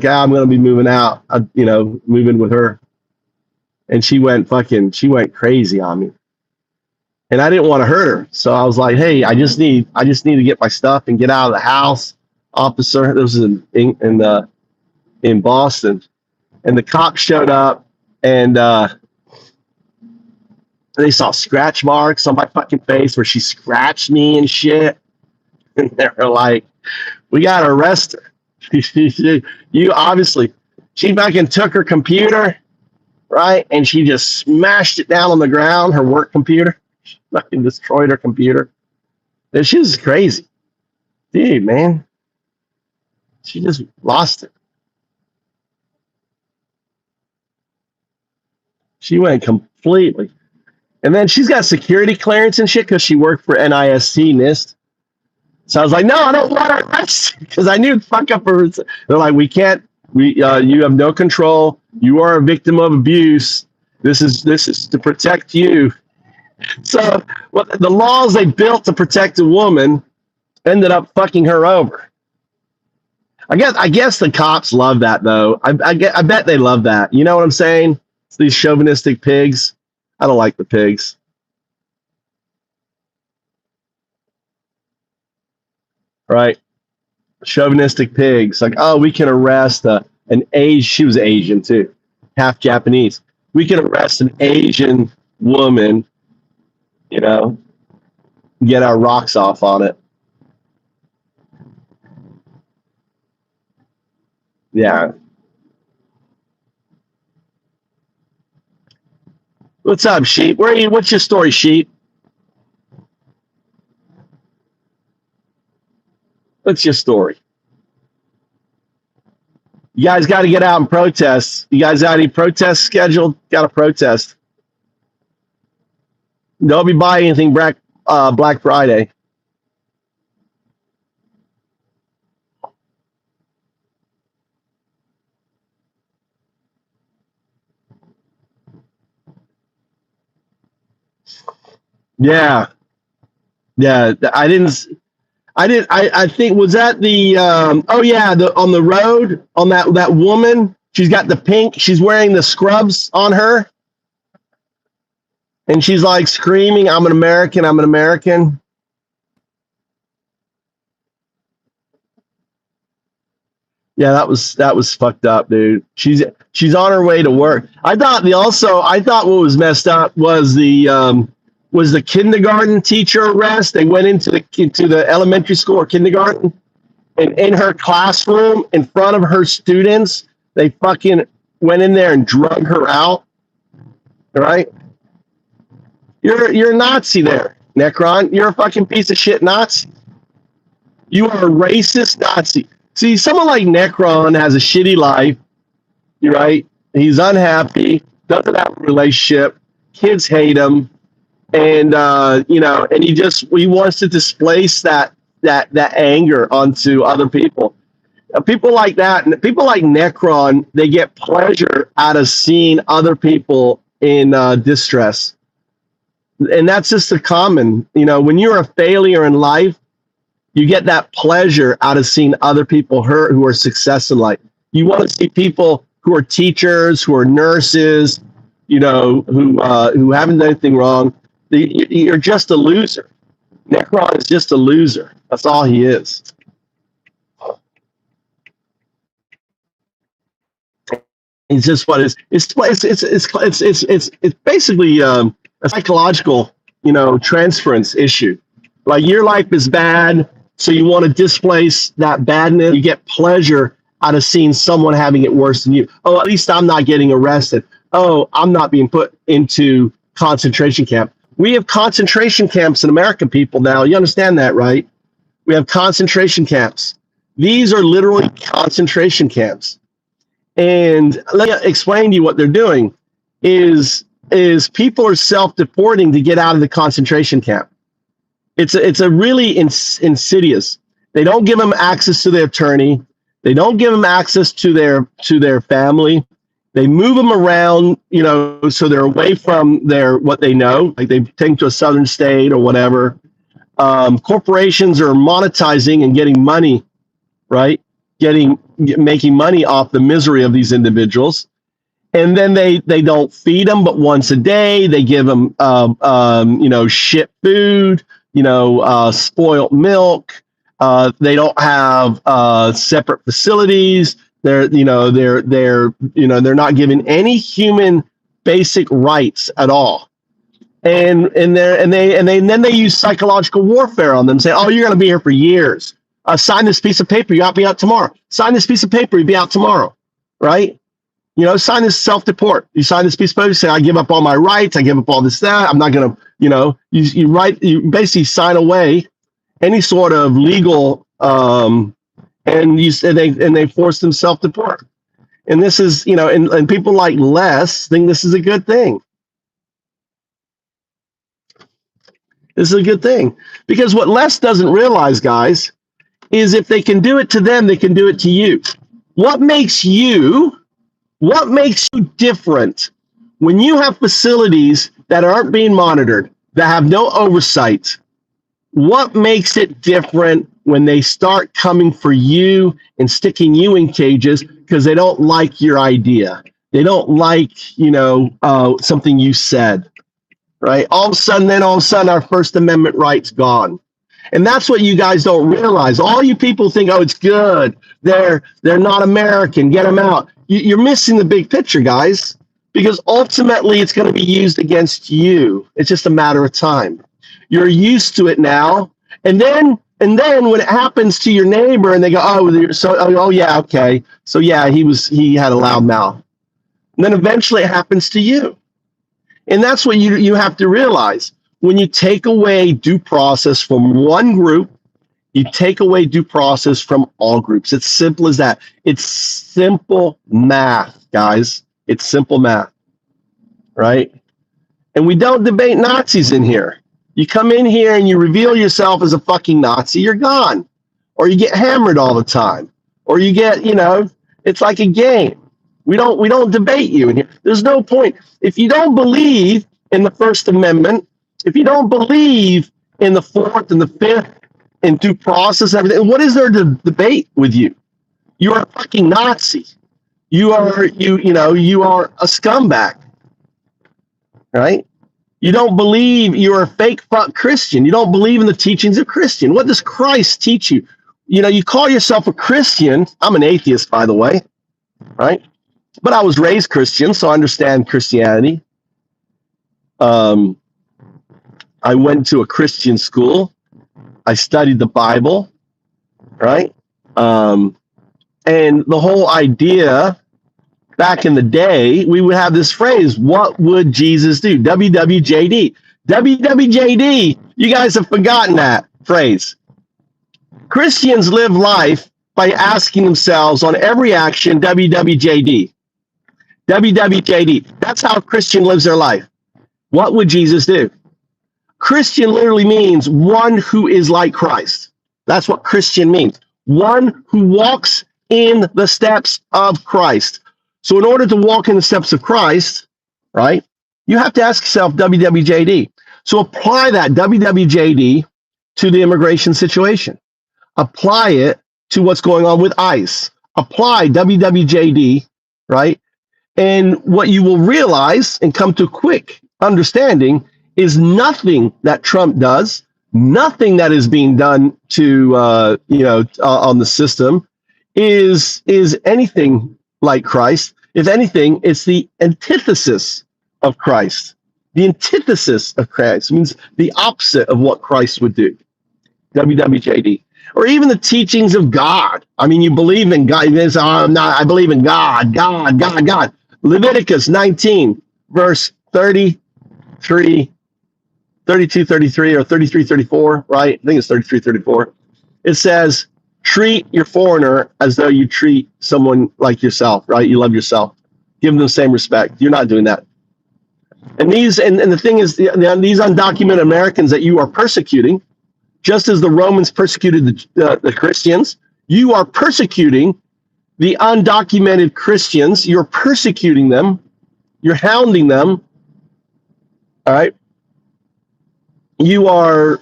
I'm gonna be moving out, moving with her, and she went crazy on me, and I didn't want to hurt her, so I was like, hey, I just need to get my stuff and get out of the house, officer. This was in Boston, and the cops showed up, and they saw scratch marks on my fucking face where she scratched me and shit, and they were like, we gotta arrest her. You obviously, she fucking took her computer, right, and she just smashed it down on the ground, her work computer. She fucking destroyed her computer. And she was crazy. Dude, man. She just lost it. She went completely. And then she's got security clearance and shit because she worked for NIST. So I was like, no, I don't want to arrest because I knew fuck up her. They're like, you have no control. You are a victim of abuse. This is to protect you. So the laws they built to protect a woman ended up fucking her over. I guess the cops love that though. I bet they love that. You know what I'm saying? It's these chauvinistic pigs. I don't like the pigs. Right? Chauvinistic pigs. Like, oh, we can arrest she was Asian too, half Japanese. We can arrest an Asian woman, get our rocks off on it. Yeah. What's up, Sheep? Where are you? What's your story, Sheep? What's your story? You guys got to get out and protest. You guys got any protests scheduled? Got to protest. Don't be buying anything Black Friday. Yeah. I think, was that the on the road, on that woman, she's got the pink, she's wearing the scrubs on her, and she's like screaming, I'm an American, I'm an American. Yeah, that was fucked up, dude. She's on her way to work. I thought what was messed up was the kindergarten teacher arrest. They went into the elementary school or kindergarten, and in her classroom, in front of her students, they fucking went in there and drug her out. Right? You're a Nazi there, Necron. You're a fucking piece of shit Nazi. You are a racist Nazi. See, someone like Necron has a shitty life. You're right. He's unhappy. Doesn't have a relationship. Kids hate him. And and he wants to displace that anger onto other people. People like that, people like Necron, they get pleasure out of seeing other people in distress, and that's just a common. When you're a failure in life, you get that pleasure out of seeing other people hurt who are success in life. You want to see people who are teachers, who are nurses, who haven't done anything wrong. You're just a loser. Necron is just a loser. That's all he is. It's just what is. It's basically a psychological, transference issue. Like your life is bad, so you want to displace that badness. You get pleasure out of seeing someone having it worse than you. Oh, at least I'm not getting arrested. Oh, I'm not being put into concentration camp. We have concentration camps in America, people, now. You understand that, right? We have concentration camps. These are literally concentration camps. And let me explain to you what they're doing is people are self-deporting to get out of the concentration camp. It's a really insidious. They don't give them access to their attorney. They don't give them access to their family. They move them around, so they're away from what they know. Like they take them to a southern state or whatever. Corporations are monetizing and getting money, right? Making money off the misery of these individuals. And then they don't feed them but once a day. They give them shit food, spoiled milk. They don't have separate facilities. They're not given any human basic rights at all. And then they use psychological warfare on them, saying, "Oh, you're going to be here for years. Sign this piece of paper. You'll be out tomorrow. Sign this piece of paper. You'll be out tomorrow." Right? Sign this self-deport. You sign this piece of paper, you say, "I give up all my rights. I give up all this, that. I'm not going to," you basically sign away any sort of legal, and they force them self-deport. And this is, and people like Les think this is a good thing. This is a good thing. Because what Les doesn't realize, guys, is if they can do it to them, they can do it to you. What makes you different when you have facilities that aren't being monitored, that have no oversight? What makes it different when they start coming for you and sticking you in cages because they don't like your idea? They don't like, something you said, right? All of a sudden, our First Amendment rights gone. And that's what you guys don't realize. All you people think, "Oh, it's good. They're not American. Get them out." You're missing the big picture, guys, because ultimately it's going to be used against you. It's just a matter of time. You're used to it now. And then when it happens to your neighbor and they go, "Oh yeah, okay. So yeah, he had a loud mouth." And then eventually it happens to you. And that's what you have to realize. When you take away due process from one group, you take away due process from all groups. It's simple as that. It's simple math, guys. It's simple math, right? And we don't debate Nazis in here. You come in here and you reveal yourself as a fucking Nazi, you're gone. Or you get hammered all the time. Or you get, it's like a game. We don't debate you in here. There's no point. If you don't believe in the First Amendment, if you don't believe in the Fourth and the Fifth and due process, everything, what is there to debate with you? You are a fucking Nazi. You are a scumbag, right? You don't believe, you're a fake fuck Christian. You don't believe in the teachings of Christian. What does Christ teach you? You call yourself a Christian. I'm an atheist, by the way, right? But I was raised Christian, so I understand Christianity. I went to a Christian school. I studied the Bible, right? And the whole idea, back in the day, we would have this phrase, "What would Jesus do?" WWJD. WWJD, you guys have forgotten that phrase. Christians live life by asking themselves on every action, WWJD. WWJD. That's how a Christian lives their life. What would Jesus do? Christian literally means one who is like Christ. That's what Christian means. One who walks in the steps of Christ. So in order to walk in the steps of Christ, right, you have to ask yourself WWJD. So apply that WWJD to the immigration situation. Apply it to what's going on with ICE. Apply WWJD, right? And what you will realize and come to a quick understanding is nothing that Trump does, nothing that is being done to on the system is anything like Christ. If anything, it's the antithesis of Christ. The antithesis of Christ means the opposite of what Christ would do. WWJD. Or even the teachings of God. I mean, you believe in God. I believe in God. Leviticus 19, verse 32, 33, or 33, 34, right? I think it's 33, 34. It says, treat your foreigner as though you treat someone like yourself, right? You love yourself. Give them the same respect. You're not doing that. And the thing is, these undocumented Americans that you are persecuting, just as the Romans persecuted the Christians, you are persecuting the undocumented Christians. You're persecuting them. You're hounding them. All right. You are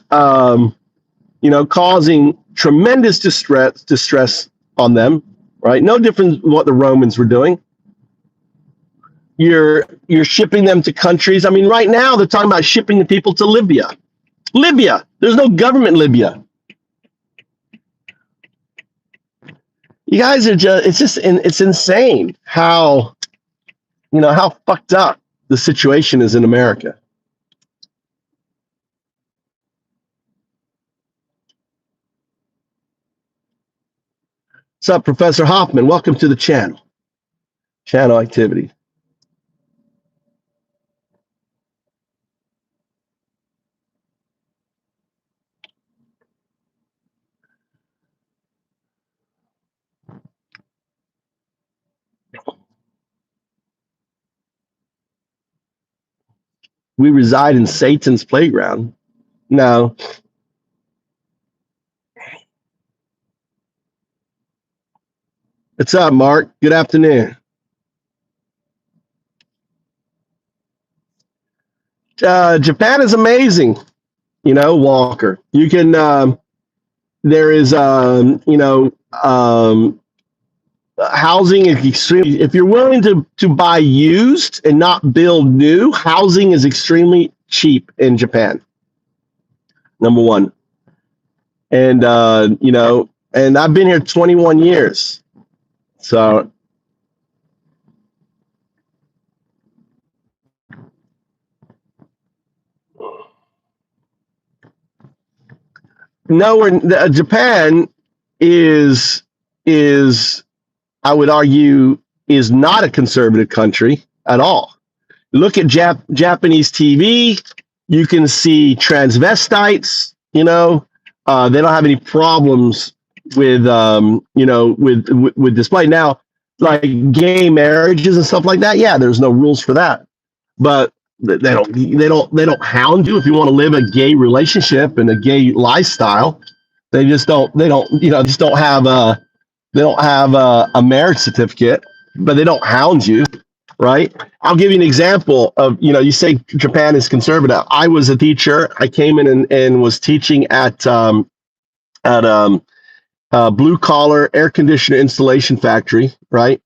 causing tremendous distress on them, right? No different than what the Romans were doing. You're shipping them to countries. I mean, right now they're talking about shipping the people to Libya. Libya. There's no government in Libya. You guys are it's insane how fucked up the situation is in America. What's up, Professor Hoffman? Welcome to the channel. Channel activity. We reside in Satan's playground. No. What's up, Mark? Good afternoon. Japan is amazing, Walker. You can, there is, housing is extremely, if you're willing to buy used and not build new, housing is extremely cheap in Japan. Number one. And, and I've been here 21 years. So, no, Japan is I would argue is not a conservative country at all. Look at Japanese TV. You can see transvestites. They don't have any problems with with display. Now, like gay marriages and stuff like that. Yeah, there's no rules for that, but they don't hound you if you want to live a gay relationship and a gay lifestyle. They just don't have a marriage certificate, but they don't hound you, right? I'll give you an example of, you say Japan is conservative. I was a teacher. I came in and was teaching at blue collar air conditioner installation factory, right?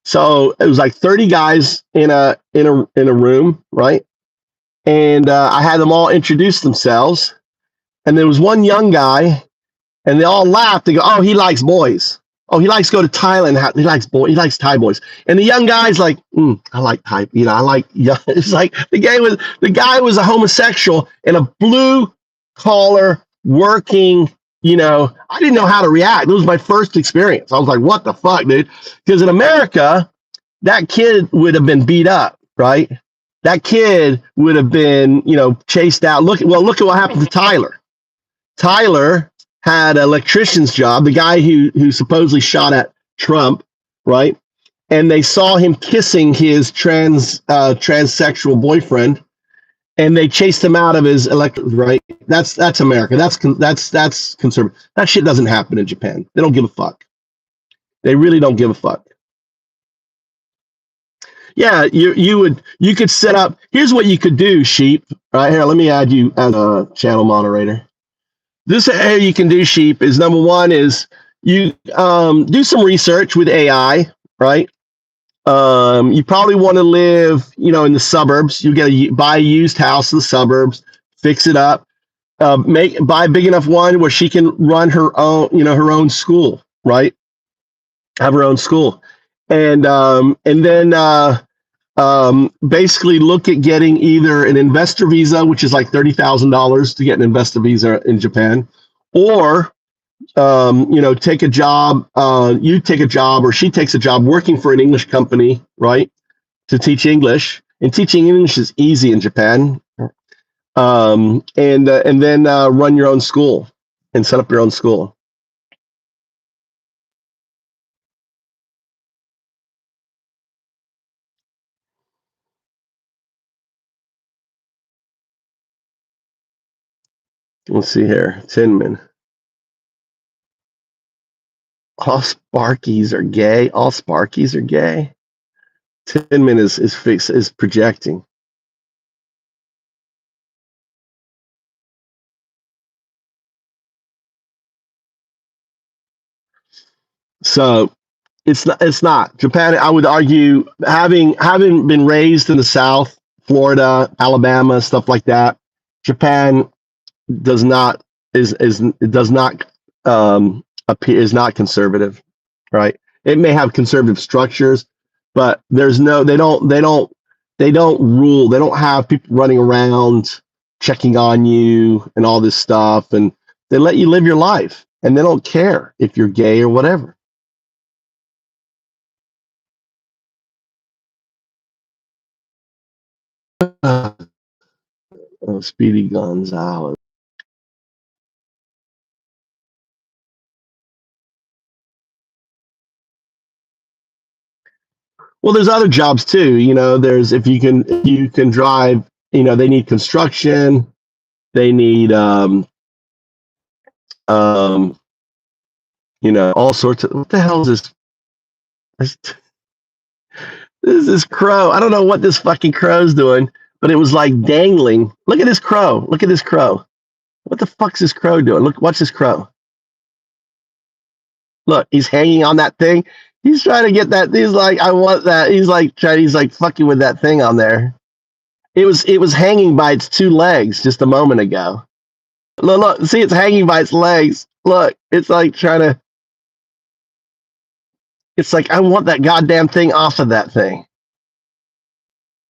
So it was like 30 guys in a room, right? And I had them all introduce themselves, and there was one young guy, and they all laughed. They go, "Oh, he likes boys. Oh, he likes to go to Thailand. He likes boys. He likes Thai boys." And the young guy's like, "I like Thai. I like." Yeah, it's like the guy was a homosexual in a blue collar working. I didn't know how to react. It was my first experience. I was like, "What the fuck, dude?" Because in America, that kid would have been beat up, right? That kid would have been, chased out. Look at what happened to Tyler. Tyler had an electrician's job, the guy who supposedly shot at Trump, right? And they saw him kissing his transsexual boyfriend, and they chased him out of his right? That's America. That's conservative. That shit doesn't happen in Japan. They don't give a fuck. They really don't give a fuck. Yeah, you could set up. Here's what you could do, Sheep. Right here, let me add you as a channel moderator. This how you can do, Sheep, is number one is you do some research with AI, right? You probably want to live, in the suburbs. You got to buy a used house in the suburbs, fix it up, buy a big enough one where she can run her own school, right? Have her own school, and then basically look at getting either an investor visa, which is like $30,000 to get an investor visa in Japan, or take a job. You take a job, or she takes a job working for an English company, right, to teach English. And teaching English is easy in Japan. And then run your own school and set up your own school. Let's see here, Tinman. All Sparkies are gay. All Sparkies are gay. Tinman is projecting. So it's not Japan. I would argue, having been raised in the South, Florida, Alabama, stuff like that, Japan does not is it does not appear is not conservative, right? It may have conservative structures, but there's no they don't rule. They don't have people running around checking on you and all this stuff, and they let you live your life, and they don't care if you're gay or whatever. Oh, Speedy Gonzalez. Well, there's other jobs too. There's if you can drive. They need construction. They need um, all sorts of. What the hell is this? This is this crow. I don't know what this fucking crow's doing, but it was like dangling. Look at this crow. Look at this crow. What the fuck's this crow doing? Look, watch this crow. Look, he's hanging on that thing. He's trying to get that. He's like, I want that. He's like fucking with that thing on there. It was hanging by its two legs just a moment ago. Look, see, it's hanging by its legs. Look, it's like trying to. It's like, I want that goddamn thing off of that thing.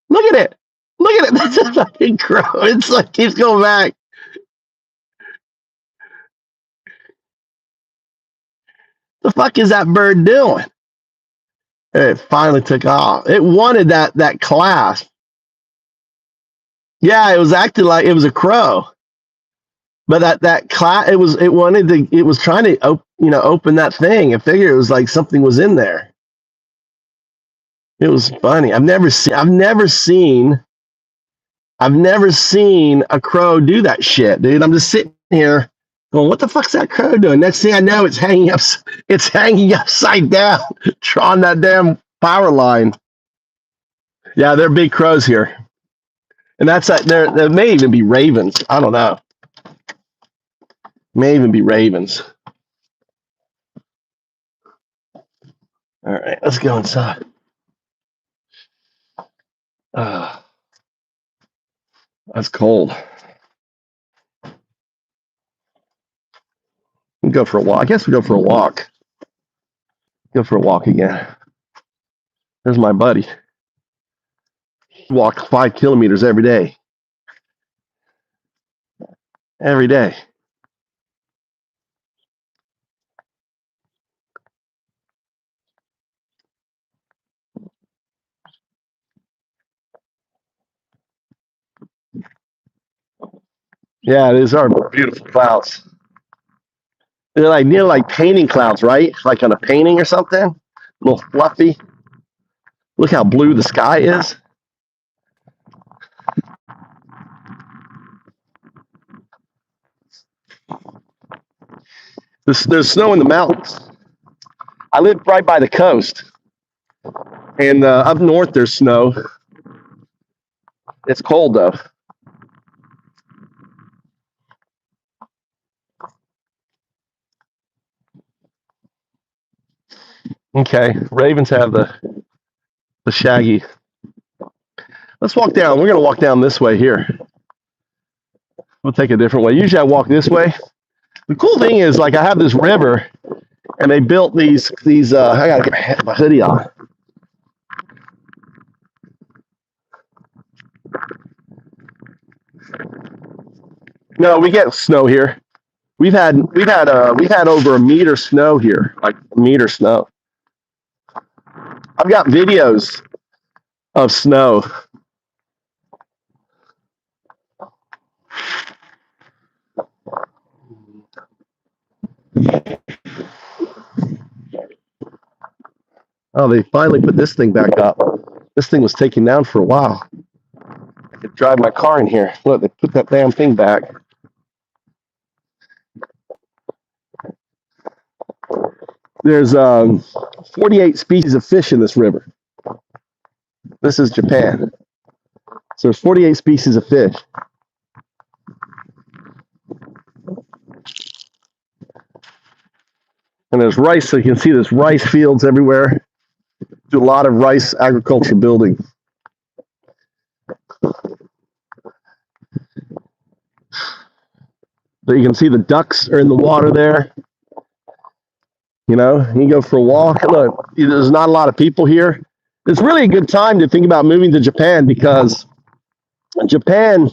Look at it. Look at it. That's a fucking crow. It's like keeps going back. The fuck is that bird doing? It finally took off. It wanted that clasp. Yeah, it was acting like it was a crow. But that class, it was trying to open that thing. I figured it was like something was in there. It was funny. I've never seen a crow do that shit, dude. I'm just sitting here going, what the fuck's that crow doing? Next thing I know, it's hanging upside down, on that damn power line. Yeah, they're big crows here. And there may even be ravens. I don't know. May even be ravens. All right, let's go inside. That's cold. We go for a walk. I guess we go for a walk. Go for a walk again. There's my buddy. Walk 5 kilometers every day. Every day. Yeah, these are beautiful clouds. They're like painting clouds, right? Like on a painting or something. A little fluffy. Look how blue the sky is. There's snow in the mountains. I live right by the coast. And up north, there's snow. It's cold, though. Okay, ravens have the shaggy. Let's walk down. We're going to walk down this way here. We'll take a different way. Usually I walk this way. The cool thing is, like, I have this river, and they built these I got to get my hoodie on. No, we get snow here. We've had over a meter snow here, like a meter snow. I've got videos of snow. Oh, they finally put this thing back up. This thing was taken down for a while. I could drive my car in here. Look, they put that damn thing back. There's 48 species of fish in this river. This is Japan. So there's 48 species of fish. And there's rice, so you can see there's rice fields everywhere. Do a lot of rice agriculture building. So you can see the ducks are in the water there. You know, you can go for a walk. Look, there's not a lot of people here. It's really a good time to think about moving to Japan because Japan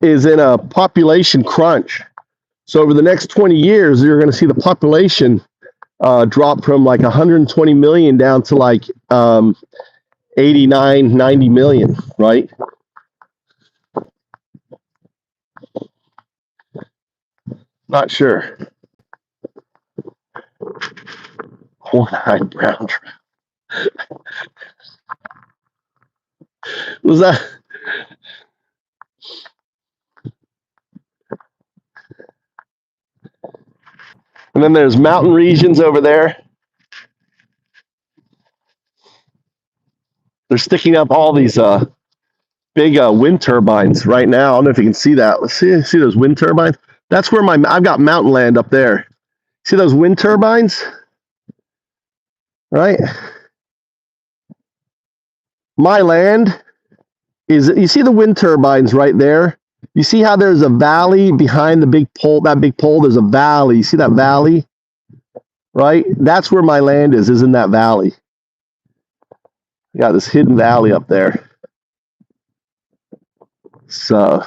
is in a population crunch. So over the next 20 years, you're going to see the population drop from like 120 million down to like 89, 90 million, right? Not sure. Horn-eyed brown trout. Was that? And then there's mountain regions over there. They're sticking up all these big wind turbines right now. I don't know if you can see that. Let's see those wind turbines. That's where I've got mountain land up there. See those wind turbines? Right? My land is, you see the wind turbines right there? You see how there's a valley behind the big pole, that big pole, there's a valley. You see that valley? Right? That's where my land is in that valley. You got this hidden valley up there. So,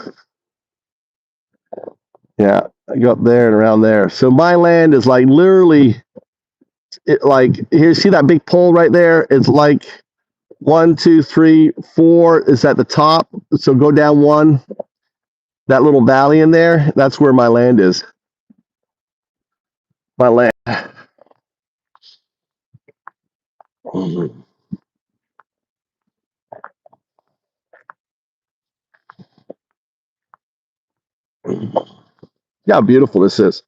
yeah, I go up there and around there. So my land is like literally, here, see that big pole right there? It's like 1, 2, 3, 4 is at the top. So go down one, that little valley in there, that's where my land is. My land. Yeah, how beautiful this is.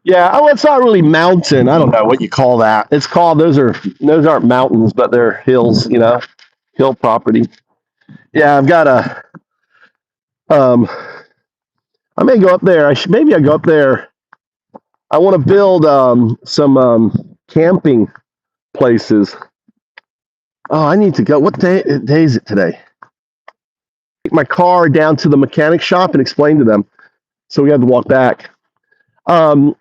Yeah, oh, it's not really mountain. I don't know what you call that. It's called, those aren't mountains, but they're hills, you know, hill property. Yeah, I've got I may go up there. Maybe I go up there. I want to build some camping places. Oh, I need to go. What day is it today? Take my car down to the mechanic shop and explain to them. So we had to walk back. A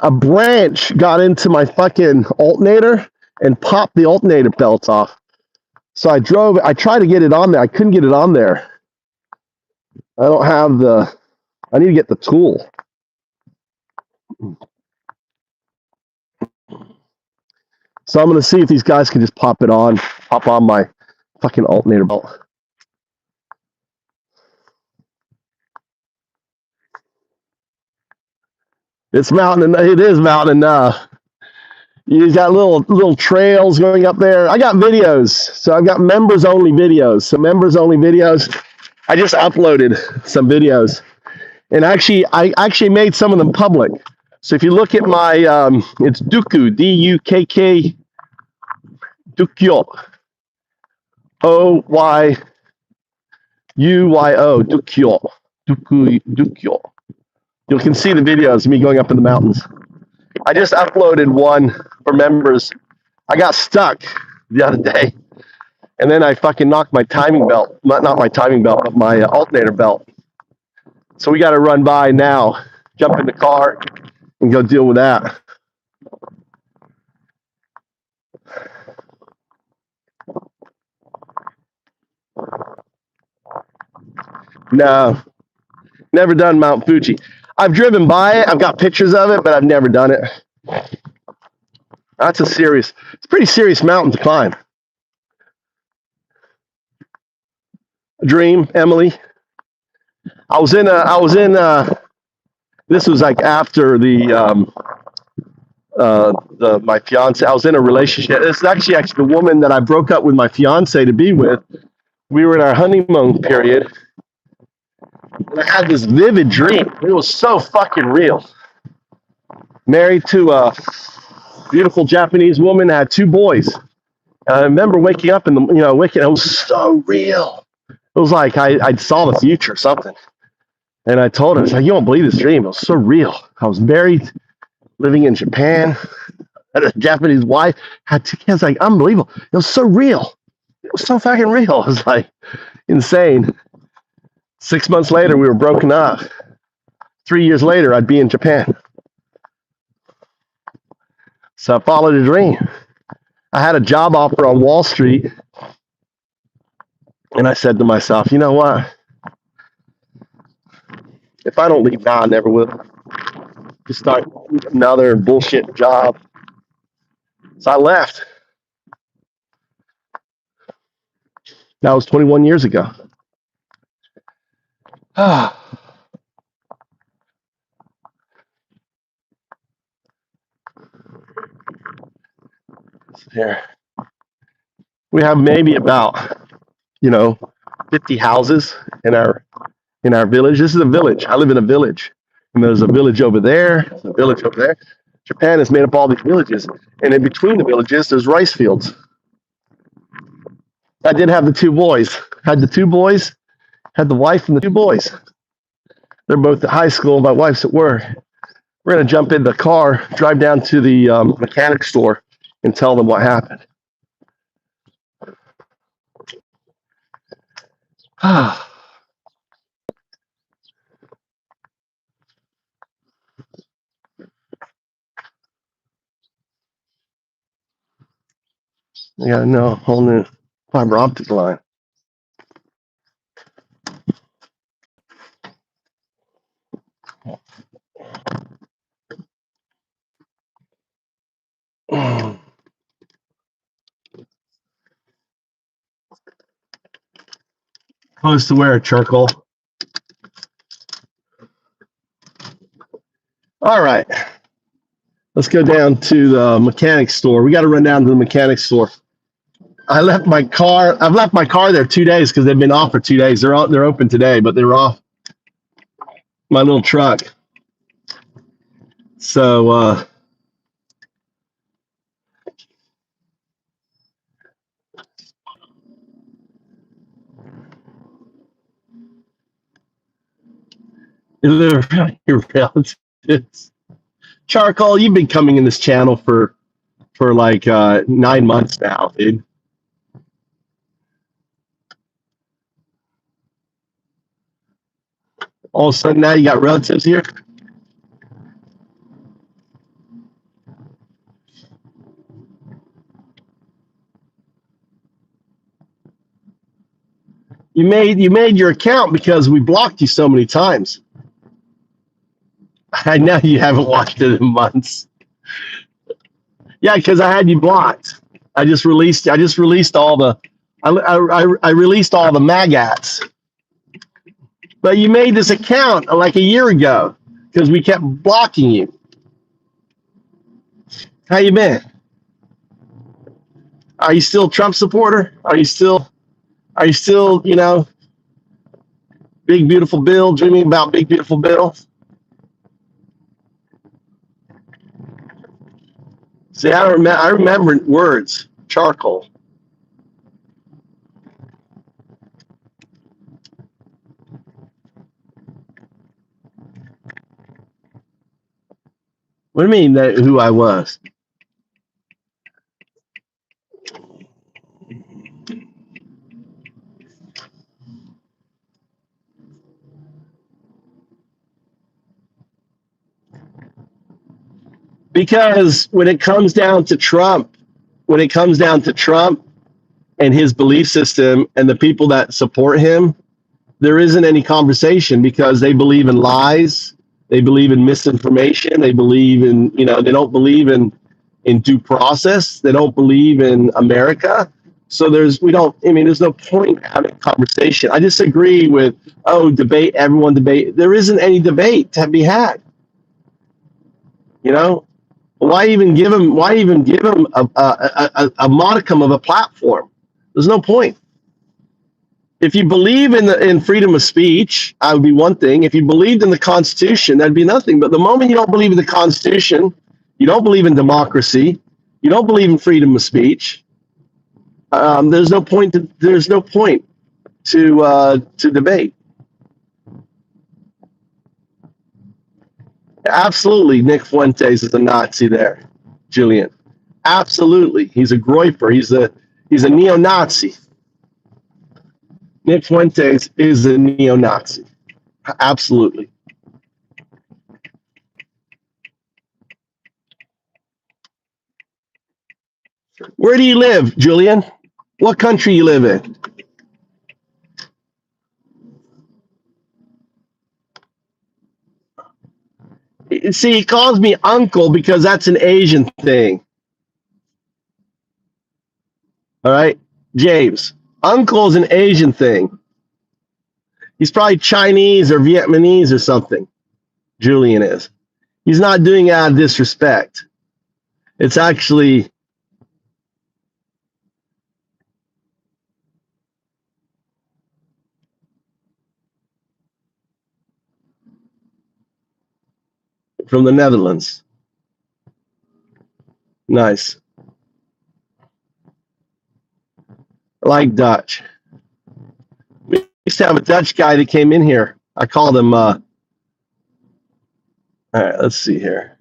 branch got into my fucking alternator and popped the alternator belt off. So I tried to get it on there. I couldn't get it on there. I don't have I need to get the tool. So I'm going to see if these guys can just pop on my fucking alternator belt. It's mountain. It is mountain. You got little trails going up there. I got videos. So I've got members only videos. So members only videos. I just uploaded some videos. And I actually made some of them public. So if you look at my, it's Dukku, D-U-K-K, Dukyo, O-Y-U-Y-O, Dukyo, Dukyo. You can see the videos of me going up in the mountains. I just uploaded one for members. I got stuck the other day. And then I fucking knocked my timing belt, not my timing belt, but my alternator belt. So we got to run by now, jump in the car, and go deal with that. No, never done Mount Fuji. I've driven by it. I've got pictures of it, but I've never done it. It's a pretty serious mountain to climb. Dream, Emily. This was like after my fiance. I was in a relationship. This is actually the woman that I broke up with my fiance to be with. We were in our honeymoon period. And I had this vivid dream. It was so fucking real. Married to a beautiful Japanese woman, had 2 boys. And I remember waking up it was so real. It was like I saw the future or something. And I told him, I was like, you won't believe this dream. It was so real. I was married, living in Japan, had a Japanese wife, had 2 kids. Like, unbelievable. It was so real. It was so fucking real. It was like insane. 6 months later, we were broken up. 3 years later, I'd be in Japan. So I followed a dream. I had a job offer on Wall Street. And I said to myself, you know what? If I don't leave now, I never will. Just start another bullshit job. So I left. That was 21 years ago. Here. We have maybe about, 50 houses in our village. This is a village. I live in a village. And there's a village over there, a village over there. Japan has made up all these villages. And in between the villages, there's rice fields. I did have the 2 boys. Had the 2 boys, had the wife and the 2 boys. They're both at high school. My wife's at work. We're going to jump in the car, drive down to the mechanic store, and tell them what happened. I got a whole new fiber optic line. Close to where? Charcoal. All right. Let's go down to the mechanic store. We got to run down to the mechanic store. I've left my car there 2 days because they've been off for 2 days. They're open today, but they were off. My little truck. So your relatives. Charcoal, you've been coming in this channel for like 9 months now, dude. All of a sudden now you got relatives here. You made your account because we blocked you so many times. I know you haven't watched it in months. Yeah, because I had you blocked. I released all the magats. But you made this account like a year ago because we kept blocking you. How you been? Are you still a Trump supporter? Are you still, Big Beautiful Bill, dreaming about Big Beautiful Bill? See, I remember words. Charcoal. What do you mean that who I was? Because when it comes down to Trump and his belief system and the people that support him, there isn't any conversation because they believe in lies. They believe in misinformation. They believe in, they don't believe in due process. They don't believe in America. So there's no point in having a conversation. I disagree with, debate, everyone debate. There isn't any debate to be had. Why even give him a modicum of a platform? There's no point. If you believe in freedom of speech, that would be one thing. If you believed in the Constitution, that'd be nothing. But the moment you don't believe in the Constitution, you don't believe in democracy, you don't believe in freedom of speech, there's no point. to debate. Absolutely, Nick Fuentes is a Nazi there, Julian. Absolutely, he's a Groiper. He's a neo-Nazi. Nick Fuentes is a neo-Nazi. Absolutely. Where do you live, Julian? What country you live in? See, he calls me uncle because that's an Asian thing. All right, James. Uncle is an Asian thing. He's probably Chinese or Vietnamese or something. Julian is. He's not doing it out of disrespect. It's actually from the Netherlands. Nice. I like Dutch. We used to have a Dutch guy that came in here. I called him. All right, let's see here.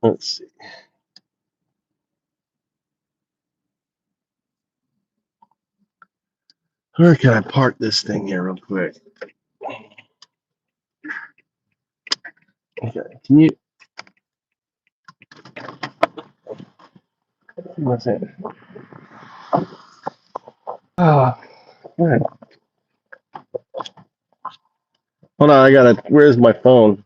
Let's see. Where can I park this thing here real quick? Okay, can you? What's it? Oh, right. Hold on, I gotta. Where's my phone?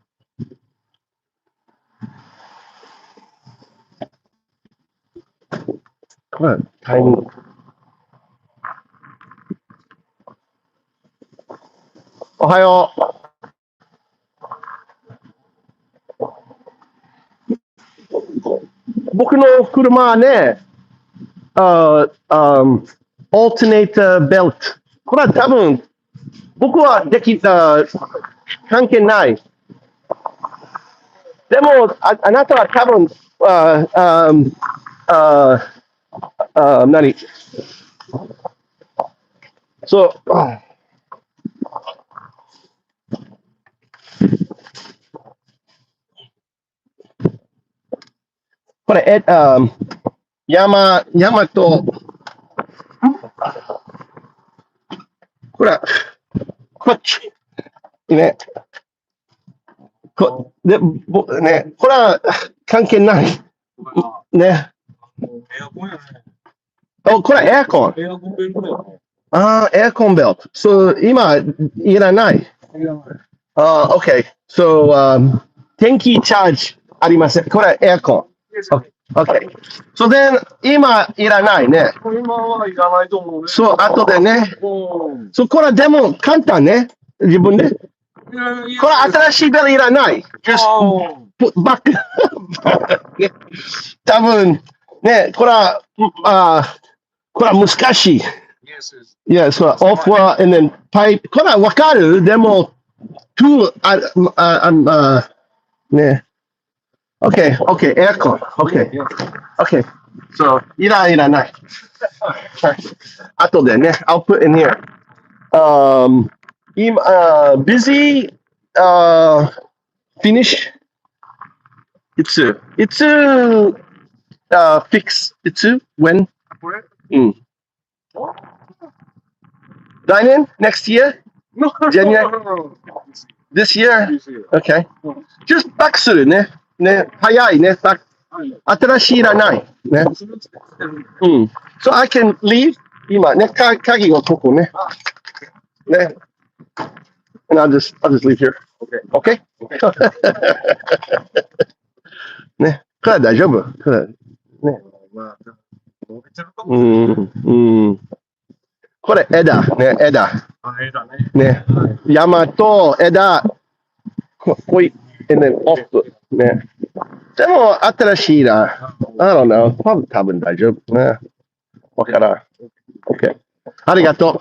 What? Tiny. Ohio. 僕の車はね、alternator belt。これ、ヤマト。これ、こっち。ね。これは、関係ない。ね。これはエアコン。エアコンベルト。ああ、エアコン belt. So, 今、いらない。Okay. So, 電気チャージありません。これエアコン。Okay. So then, 今いらないね。そう、後でね。そう、これでも簡単ね。自分で。これ新しいベルいらない。Just put back. 多分ね、これは難しい。Yeah, so offer and then pipe. これはわかる。でも、two,ね。Okay, okay, aircon. Okay, okay. So, いらない。後でね、I'll put in here. Busy, finish. It's fix. It's when? Dining next year? January? This year? Okay. Just back soon, ね。早いね。新しいいらない。ね。So I can leave? 今ね、鍵をここね。ね。And I'll just leave here. Okay? ね。これ大丈夫。ね。枝。ね。枝。ね。山と枝。こい。And then off. ね。でも新しいな。I don't know. 多分大丈夫。ね。わからん。OK。ありがとう。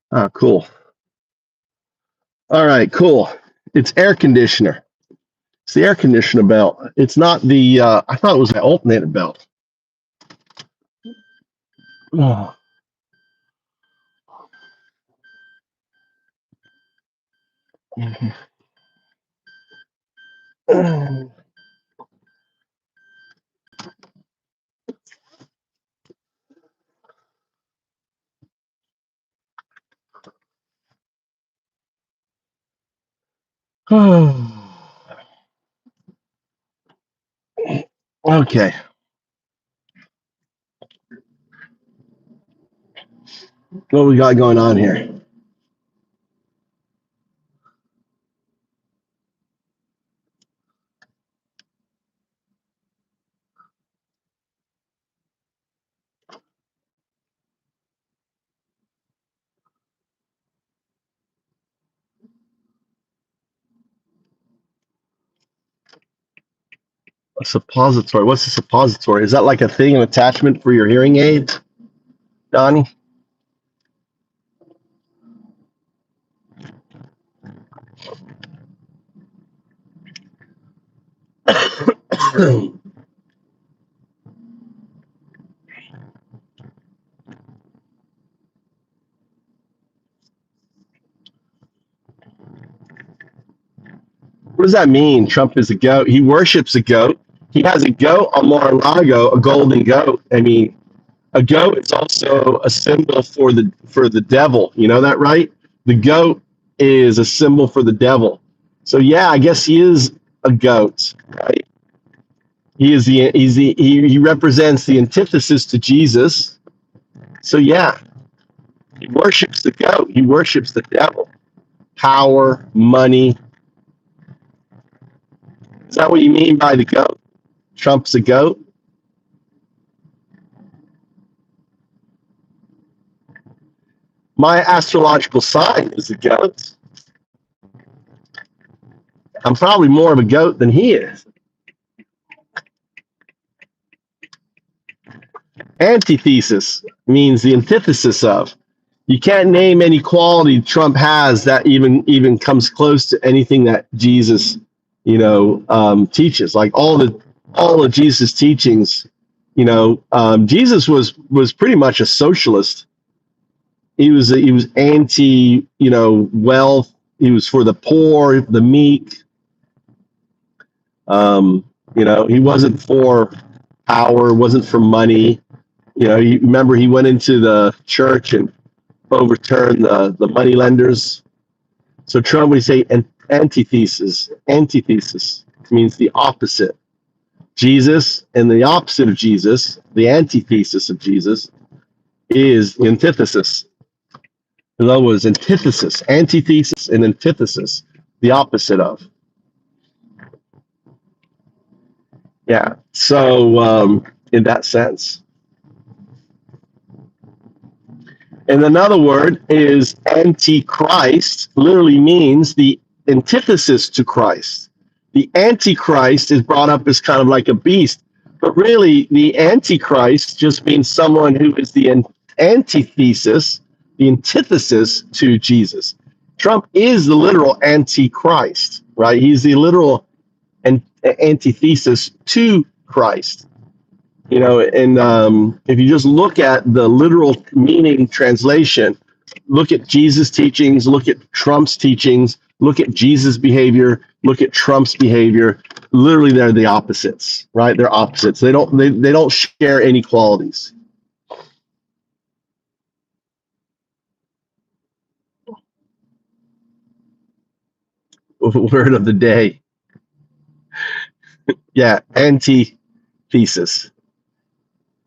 Ah, cool. All right, cool. It's air conditioner. It's the air conditioner belt. It's not the, I thought it was the alternator belt. Oh. Okay. What we got going on here? A suppository. What's a suppository? Is that like a thing, an attachment for your hearing aids, Donnie? What does that mean? Trump is a goat. He worships a goat. He has a goat on Mar-a-Lago, a golden goat. I mean, a goat is also a symbol for the devil. You know that, right? The goat is a symbol for the devil. So yeah, I guess he is a goat, right? He represents the antithesis to Jesus. So yeah, he worships the goat. He worships the devil. Power, money. Is that what you mean by the goat? Trump's a goat? My astrological sign is a goat. I'm probably more of a goat than he is. Antithesis means the antithesis of. You can't name any quality Trump has that even comes close to anything that Jesus, teaches. Like all of Jesus' teachings, Jesus was pretty much a socialist. He was anti, wealth. He was for the poor, the meek. He wasn't for power, wasn't for money. You remember he went into the church and overturn the money lenders. So Trump would say antithesis. Antithesis means the opposite. Jesus and the opposite of Jesus, the antithesis of Jesus, is antithesis. In other words, antithesis, antithesis, and antithesis, the opposite of. Yeah. So in that sense. And another word is antichrist, literally means the antithesis to Christ. The antichrist is brought up as kind of like a beast, but really the antichrist just means someone who is the antithesis, the antithesis to Jesus. Trump is the literal antichrist, right? He's the literal antithesis to Christ. And if you just look at the literal meaning translation, look at Jesus' teachings, look at Trump's teachings, look at Jesus' behavior, look at Trump's behavior. Literally, they're the opposites, right? They're opposites. They don't share any qualities. Word of the day. Yeah, antithesis.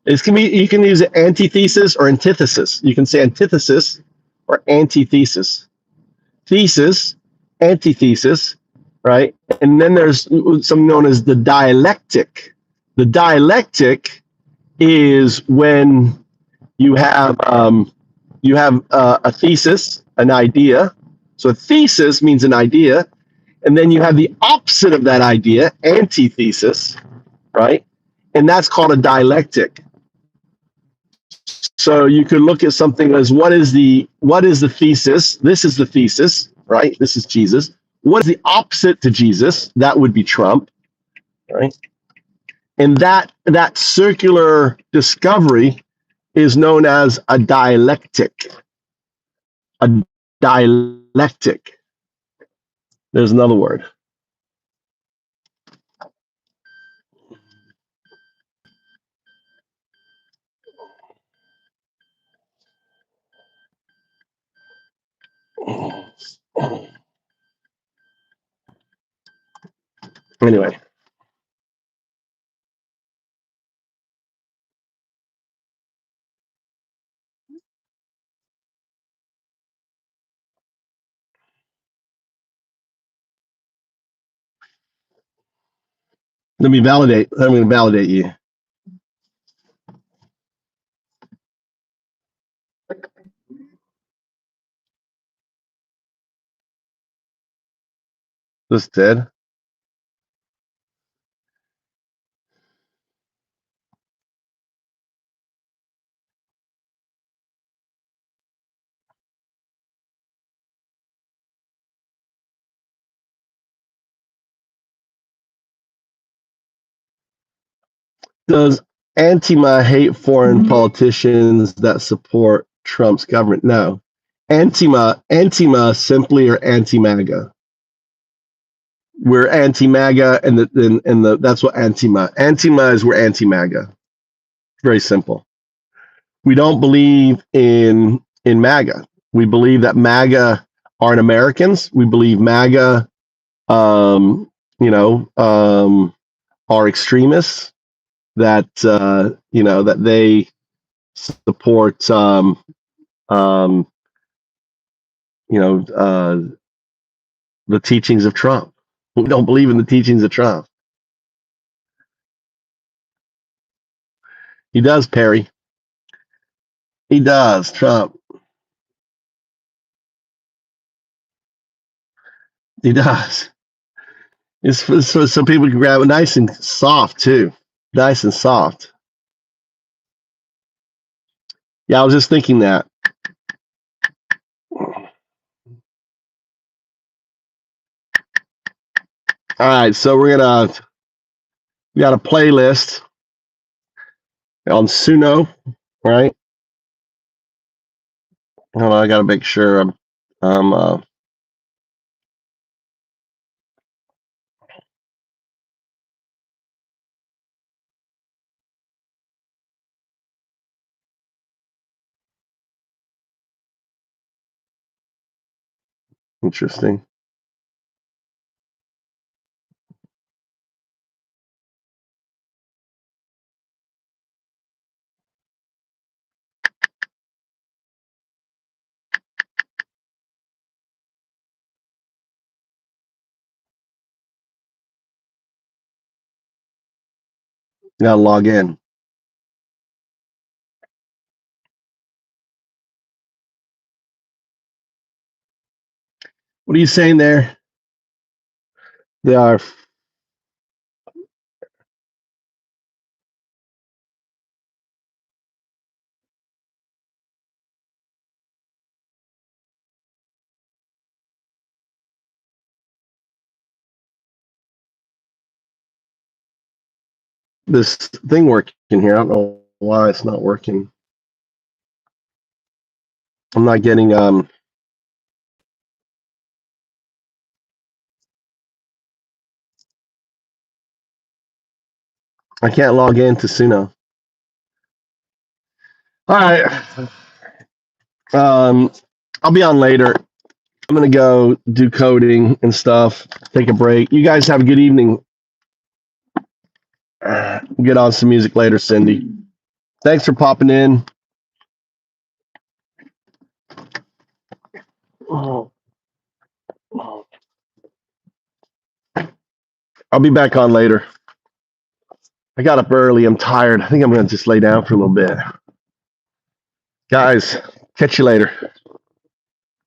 You can use antithesis or antithesis. You can say antithesis or antithesis. Thesis, antithesis, right? And then there's something known as the dialectic. The dialectic is when you have a thesis, an idea. So a thesis means an idea, and then you have the opposite of that idea, antithesis, right? And that's called a dialectic. So you could look at something as what is the thesis? This is the thesis, right? This is Jesus. What is the opposite to Jesus? That would be Trump, right? And that circular discovery is known as a dialectic. A dialectic. There's another word. Anyway. Let me validate. I'm going to validate you. This dead. Does Antifa hate foreign politicians that support Trump's government? No. Antifa simply are anti-MAGA. We're anti-MAGA, and that's what Antifa is. We're anti-MAGA. Very simple. We don't believe in MAGA. We believe that MAGA aren't Americans. We believe MAGA, are extremists. That that they support the teachings of Trump. We don't believe in the teachings of Trump. He does, Perry. He does, Trump. He does. It's so people can grab it nice and soft too. Nice and soft. Yeah, I was just thinking that. All right, so we got a playlist on Suno, right? Hold on, I gotta make sure I'm interesting. Gotta log in. What are you saying there? They are. This thing working here. I don't know why it's not working. I'm not getting I can't log into Suno. All right. I'll be on later. I'm gonna go do coding and stuff. Take a break. You guys have a good evening. We'll get on some music later, Cindy. Thanks for popping in. I'll be back on later. I got up early. I'm tired. I think I'm gonna just lay down for a little bit. Guys, catch you later.